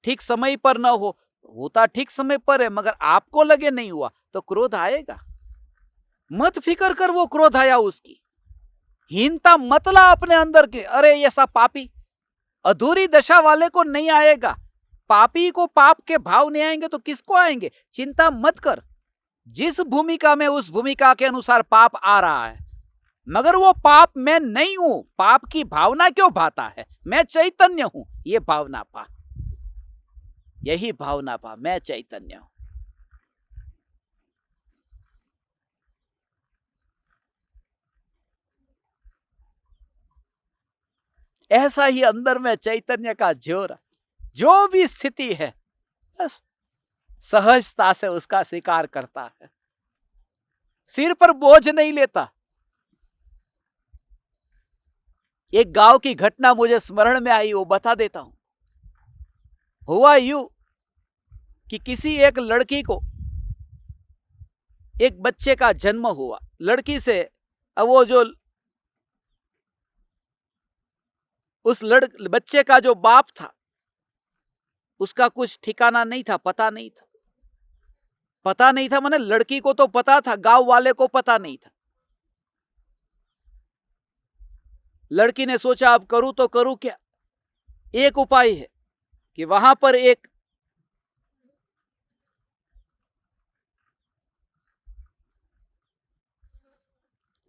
ठीक समय पर न हो। होता ठीक समय पर है, मगर आपको लगे नहीं हुआ तो क्रोध आएगा। मत फिकर कर वो क्रोध आया उसकी, हीनता मतला अपने अंदर के, अरे ऐसा पापी। अधूरी दशा वाले को नहीं आएगा। पापी को पाप के भाव नहीं आएंगे तो किसको आएंगे? चिंता मत कर। जिस भूमिका में उस भूमिका के अनुसार पाप आ रहा है, मगर वो पाप मैं नहीं हूं। पाप की भावना क्यों भाता है? मैं चैतन्य हूं। ये भावना पा, यही भावना पा, मैं चैतन्य हूं। ऐसा ही अंदर में चैतन्य का जोर, जो भी स्थिति है बस सहजता से उसका स्वीकार करता है, सिर पर बोझ नहीं लेता। एक गांव की घटना मुझे स्मरण में आई, वो बता देता हूं। हुआ यूं कि किसी एक लड़की को एक बच्चे का जन्म हुआ। लड़की से अब वो जो उस बच्चे का जो बाप था उसका कुछ ठिकाना नहीं था, पता नहीं था। माने लड़की को तो पता था, गांव वाले को पता नहीं था। लड़की ने सोचा अब करूं तो करूं क्या। एक उपाय है कि वहां पर एक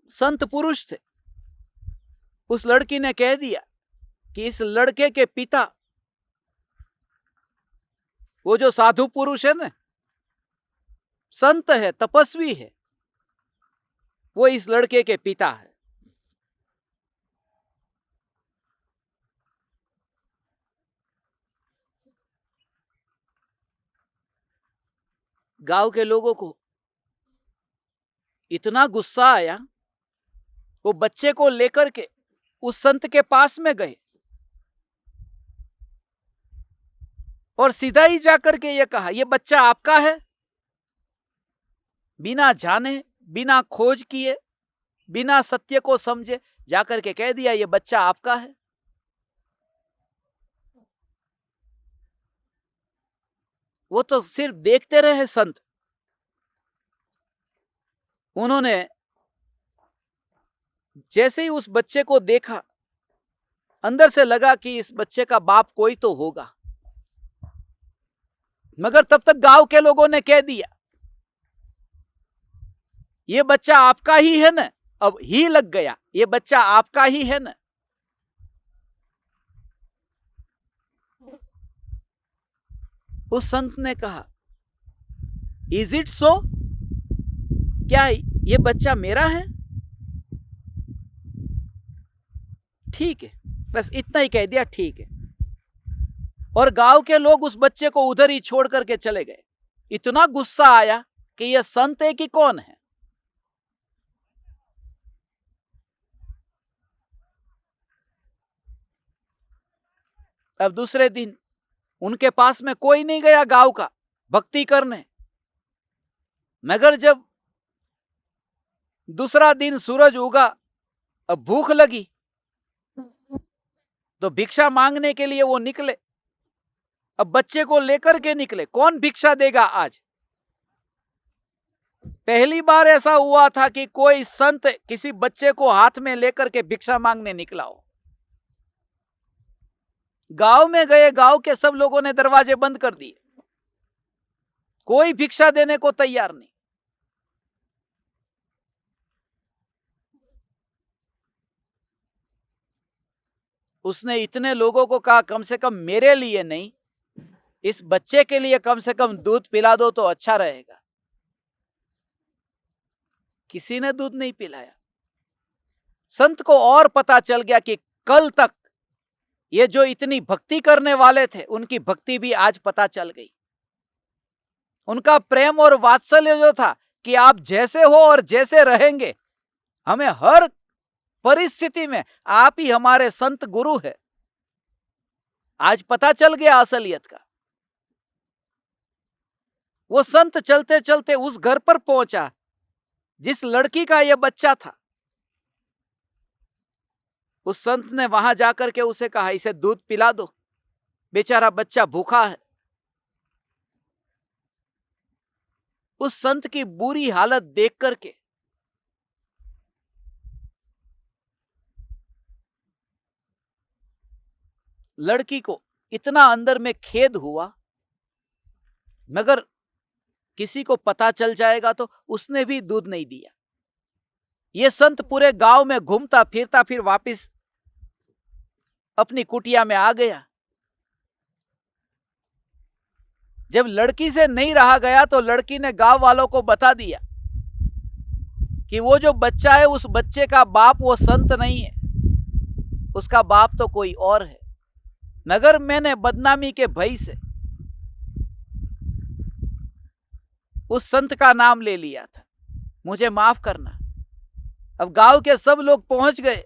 संत पुरुष थे। उस लड़की ने कह दिया कि इस लड़के के पिता, वो जो साधु पुरुष है ना, संत है, तपस्वी है, वो इस लड़के के पिता है। गांव के लोगों को इतना गुस्सा आया, वो बच्चे को लेकर के उस संत के पास में गए और सीधा ही जाकर के ये कहा, ये बच्चा आपका है। बिना जाने, बिना खोज किए, बिना सत्य को समझे जाकर के कह दिया, ये बच्चा आपका है। वो तो सिर्फ देखते रहे संत। उन्होंने जैसे ही उस बच्चे को देखा, अंदर से लगा कि इस बच्चे का बाप कोई तो होगा। मगर तब तक गांव के लोगों ने कह दिया, ये बच्चा आपका ही है ना। अब ही लग गया, ये बच्चा आपका ही है ना। उस संत ने कहा, इज इट सो, क्या ये बच्चा मेरा है? ठीक है, बस इतना ही कह दिया, ठीक है। और गांव के लोग उस बच्चे को उधर ही छोड़ करके चले गए। इतना गुस्सा आया कि यह संत है कि कौन है। अब दूसरे दिन उनके पास में कोई नहीं गया गांव का भक्ति करने। मगर जब दूसरा दिन सूरज उगा, अब भूख लगी तो भिक्षा मांगने के लिए वो निकले। अब बच्चे को लेकर के निकले, कौन भिक्षा देगा आज? पहली बार ऐसा हुआ था कि कोई संत किसी बच्चे को हाथ में लेकर के भिक्षा मांगने निकला हो। गांव में गए, गांव के सब लोगों ने दरवाजे बंद कर दिए, कोई भिक्षा देने को तैयार नहीं। उसने इतने लोगों को कहा, कम से कम मेरे लिए नहीं, इस बच्चे के लिए कम से कम दूध पिला दो तो अच्छा रहेगा। किसी ने दूध नहीं पिलाया। संत को और पता चल गया कि कल तक ये जो इतनी भक्ति करने वाले थे, उनकी भक्ति भी आज पता चल गई। उनका प्रेम और वात्सल्य जो था कि आप जैसे हो और जैसे रहेंगे, हमें हर परिस्थिति में आप ही हमारे संत गुरु है, आज पता चल गया असलियत का। वो संत चलते चलते उस घर पर पहुंचा जिस लड़की का यह बच्चा था। उस संत ने वहां जाकर के उसे कहा, इसे दूध पिला दो, बेचारा बच्चा भूखा है। उस संत की बुरी हालत देख करके लड़की को इतना अंदर में खेद हुआ, मगर किसी को पता चल जाएगा तो उसने भी दूध नहीं दिया। यह संत पूरे गांव में घूमता फिरता फिर वापस अपनी कुटिया में आ गया। जब लड़की से नहीं रहा गया तो लड़की ने गांव वालों को बता दिया कि वो जो बच्चा है, उस बच्चे का बाप वो संत नहीं है, उसका बाप तो कोई और है। मगर मैंने बदनामी के भय से उस संत का नाम ले लिया था, मुझे माफ करना। अब गांव के सब लोग पहुंच गए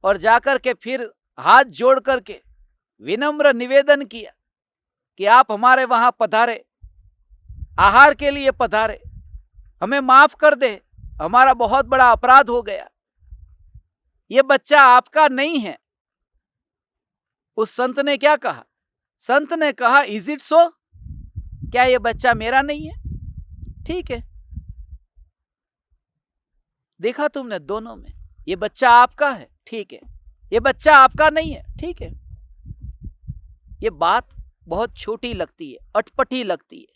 और जाकर के फिर हाथ जोड़ करके विनम्र निवेदन किया कि आप हमारे वहां पधारे, आहार के लिए पधारे, हमें माफ कर दे, हमारा बहुत बड़ा अपराध हो गया, ये बच्चा आपका नहीं है। उस संत ने क्या कहा? संत ने कहा, इज इट सो, क्या ये बच्चा मेरा नहीं है? ठीक है, देखा तुमने दोनों में, ये बच्चा आपका है, ठीक है। ये बच्चा आपका नहीं है, ठीक है। ये बात बहुत छोटी लगती है, अटपटी लगती है,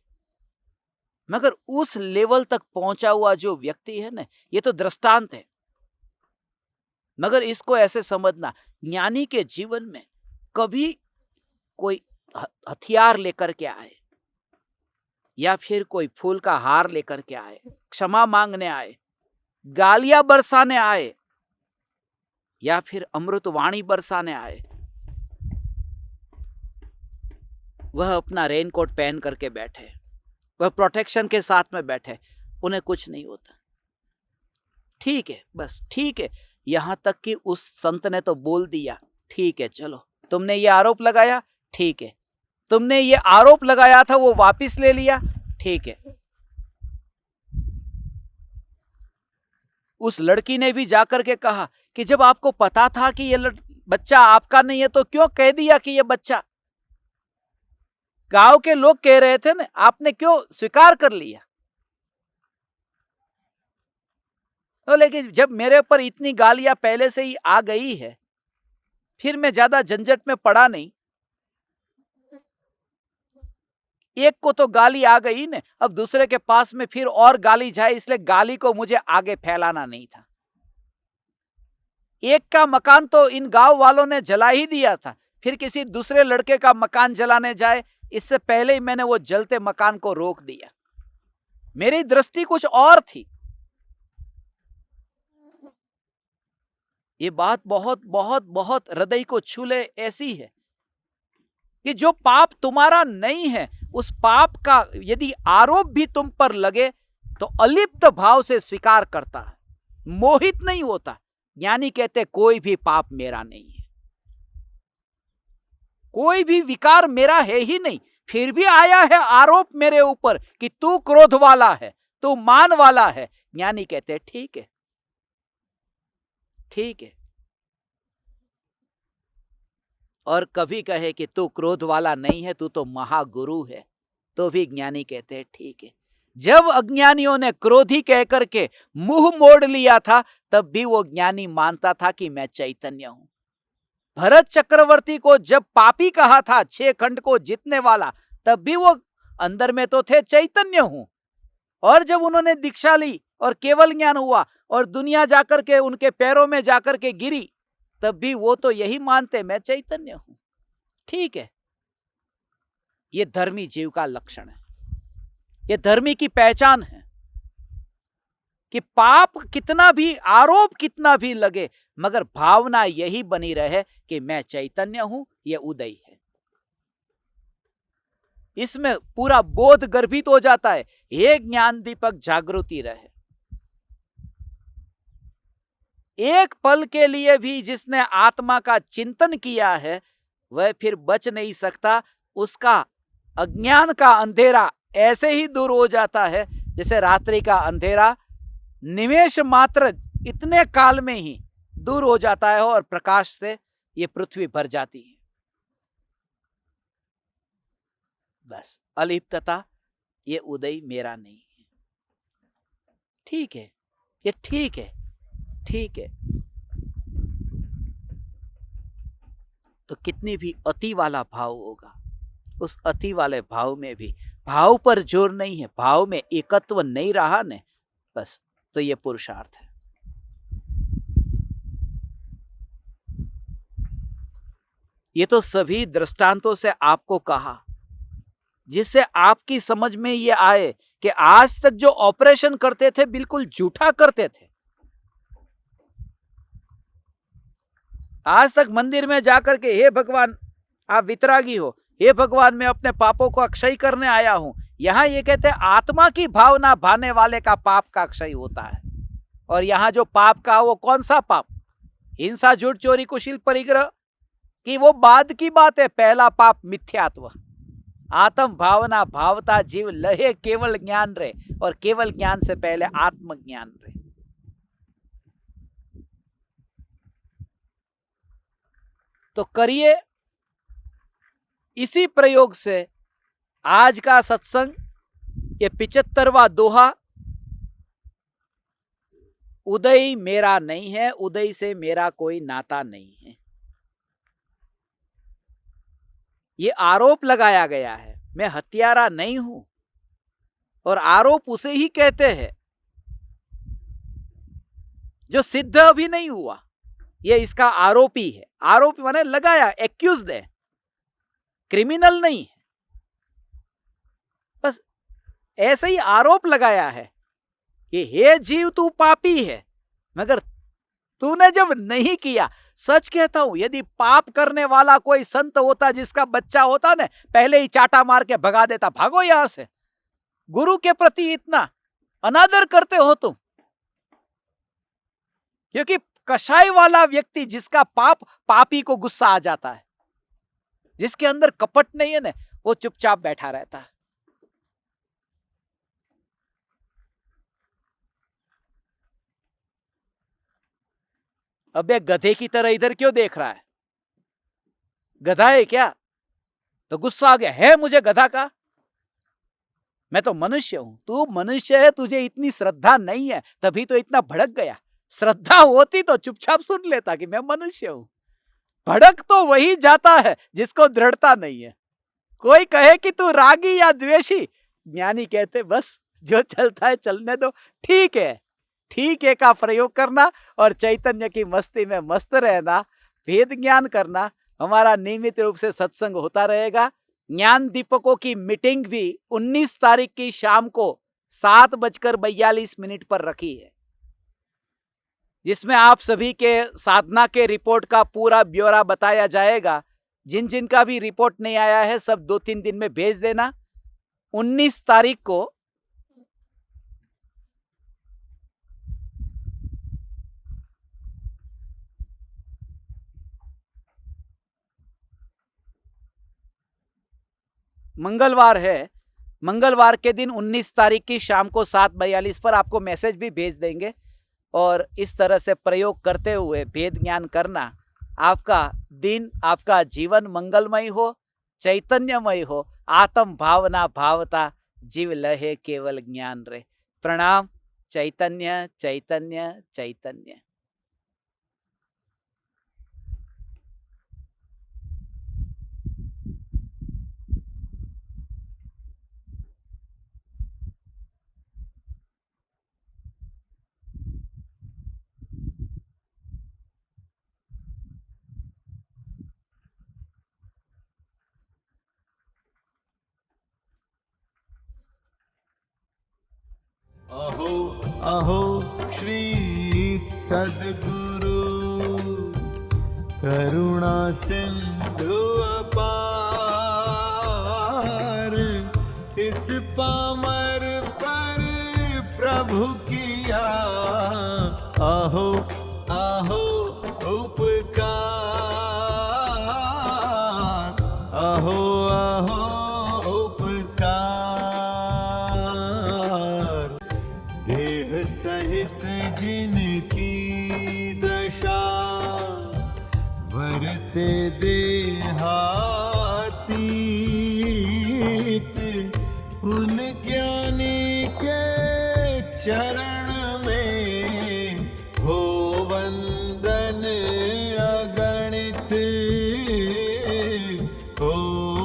मगर उस लेवल तक पहुंचा हुआ जो व्यक्ति है ना, ये तो दृष्टांत है। मगर इसको ऐसे समझना, ज्ञानी के जीवन में कभी कोई हथियार लेकर के आए या फिर कोई फूल का हार लेकर के आए, क्षमा मांगने आए, गालियां बरसाने आए या फिर अमृतवाणी बरसाने आए, वह अपना रेनकोट पहन करके बैठे, वह प्रोटेक्शन के साथ में बैठे, उन्हें कुछ नहीं होता। ठीक है, बस ठीक है। यहां तक कि उस संत ने तो बोल दिया, ठीक है चलो, तुमने ये आरोप लगाया, ठीक है, तुमने ये आरोप लगाया था वो वापस ले लिया, ठीक है। उस लड़की ने भी जाकर के कहा कि जब आपको पता था कि ये बच्चा आपका नहीं है तो क्यों कह दिया कि ये बच्चा, गांव के लोग कह रहे थे ना, आपने क्यों स्वीकार कर लिया? तो लेकिन जब मेरे ऊपर इतनी गालियां पहले से ही आ गई है, फिर मैं ज्यादा झंझट में पड़ा नहीं। एक को तो गाली आ गई ने, अब दूसरे के पास में फिर और गाली जाए, इसलिए गाली को मुझे आगे फैलाना नहीं था। एक का मकान तो इन गांव वालों ने जला ही दिया था, फिर किसी दूसरे लड़के का मकान जलाने जाए, इससे पहले ही मैंने वो जलते मकान को रोक दिया। मेरी दृष्टि कुछ और थी। ये बात बहुत बहुत बहुत हृदय को छूले ऐसी है कि जो पाप तुम्हारा नहीं है, उस पाप का यदि आरोप भी तुम पर लगे तो अलिप्त भाव से स्वीकार करता है, मोहित नहीं होता। ज्ञानी कहते कोई भी पाप मेरा नहीं है, कोई भी विकार मेरा है ही नहीं, फिर भी आया है आरोप मेरे ऊपर कि तू क्रोध वाला है, तू मान वाला है। ज्ञानी कहते ठीक है, ठीक है। और कभी कहे कि तू क्रोध वाला नहीं है, तू तो महागुरु है, तो भी ज्ञानी कहते हैं ठीक है। जब अज्ञानियों ने क्रोधी कह करके मुंह मोड़ लिया था, तब भी वो ज्ञानी मानता था कि मैं चैतन्य हूं। भरत चक्रवर्ती को जब पापी कहा था, 6 खंड को जीतने वाला, तब भी वो अंदर में तो थे चैतन्य हूं। और जब उन्होंने दीक्षा ली और केवल ज्ञान हुआ और दुनिया जाकर के उनके पैरों में जाकर के गिरी, तब भी वो तो यही मानते मैं चैतन्य हूं। ठीक है, ये धर्मी जीव का लक्षण है, ये धर्मी की पहचान है कि पाप कितना भी, आरोप कितना भी लगे, मगर भावना यही बनी रहे कि मैं चैतन्य हूं, ये उदय है। इसमें पूरा बोध गर्भित हो जाता है, हे ज्ञान दीपक जागृति रहे। एक पल के लिए भी जिसने आत्मा का चिंतन किया है, वह फिर बच नहीं सकता। उसका अज्ञान का अंधेरा ऐसे ही दूर हो जाता है जैसे रात्रि का अंधेरा निमेष मात्र इतने काल में ही दूर हो जाता है और प्रकाश से ये पृथ्वी भर जाती है। बस अलिप्तता, ये उदय मेरा नहीं है। ठीक है, ये ठीक है, ठीक है। तो कितनी भी अति वाला भाव होगा, उस अति वाले भाव में भी भाव पर जोर नहीं है, भाव में एकत्व नहीं रहा ने, बस तो ये पुरुषार्थ है। ये तो सभी दृष्टांतों से आपको कहा, जिससे आपकी समझ में ये आए कि आज तक जो ऑपरेशन करते थे बिल्कुल झूठा करते थे। आज तक मंदिर में जाकर के हे भगवान आप वितरागी हो, हे भगवान मैं अपने पापों को अक्षय करने आया हूं, यहां ये कहते हैं आत्मा की भावना भाने वाले का पाप का अक्षय होता है। और यहां जो पाप का, वो कौन सा पाप? हिंसा, झूठ, चोरी, कुशील, परिग्रह की वो बाद की बात है। पहला पाप मिथ्यात्व, आत्म भावना भावता जीव लहे केवल ज्ञान रे, और केवल ज्ञान से पहले आत्मज्ञान रे। तो करिए इसी प्रयोग से आज का सत्संग, ये 75वां दोहा, उदय मेरा नहीं है, उदय से मेरा कोई नाता नहीं है। ये आरोप लगाया गया है, मैं हत्यारा नहीं हूं। और आरोप उसे ही कहते हैं जो सिद्ध अभी नहीं हुआ। ये इसका आरोपी है। आरोपी माने लगाया, एक्यूज्ड है, क्रिमिनल नहीं है। बस ऐसे ही आरोप लगाया है कि हे जीव तू पापी है, मगर तूने जब नहीं किया। सच कहता हूं, यदि पाप करने वाला कोई संत होता जिसका बच्चा होता ना, पहले ही चाटा मार के भगा देता, भागो यहां से। गुरु के प्रति इतना अनादर करते हो तुम। क्योंकि कषाय वाला व्यक्ति, जिसका पापी को गुस्सा आ जाता है, जिसके अंदर कपट नहीं है ना, वो चुपचाप बैठा रहता है। अबे गधे की तरह इधर क्यों देख रहा है? गधा है क्या? तो गुस्सा आ गया है मुझे गधा का। मैं तो मनुष्य हूं, तू मनुष्य है, तुझे इतनी श्रद्धा नहीं है, तभी तो इतना भड़क गया। श्रद्धा होती तो चुपचाप सुन लेता कि मैं मनुष्य हूं। भड़क तो वही जाता है जिसको दृढ़ता नहीं है। कोई कहे कि तू रागी या द्वेषी, ज्ञानी कहते बस जो चलता है चलने दो, ठीक है। ठीक है का प्रयोग करना और चैतन्य की मस्ती में मस्त रहना, वेद ज्ञान करना। हमारा नियमित रूप से सत्संग होता रहेगा। ज्ञान दीपकों की मीटिंग भी 19 तारीख की शाम को 7:42 पर रखी है, जिसमें आप सभी के साधना के रिपोर्ट का पूरा ब्यौरा बताया जाएगा। जिन जिन का भी रिपोर्ट नहीं आया है, सब 2-3 दिन में भेज देना। 19 तारीख को मंगलवार है। मंगलवार के दिन 19 तारीख की शाम को 7:42 पर आपको मैसेज भी भेज देंगे। और इस तरह से प्रयोग करते हुए भेद ज्ञान करना। आपका दिन, आपका जीवन मंगलमय हो, चैतन्यमय हो। आत्म भावना भावता जीव लहे केवल ज्ञान रे। प्रणाम। चैतन्य चैतन्य चैतन्य। अहो अहो श्री सद्गुरु करुणा सिंधु अपार, इस पामर पर प्रभु किया अहो अहो उपकार, अहो अहो सहित जिनकी दशा वरते देहातीत, उन ज्ञानी के चरण में हो वंदन अगणित, हो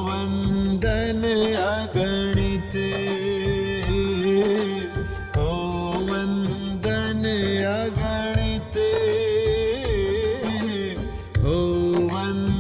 वंदन अगणित, अगणित, हो वंदन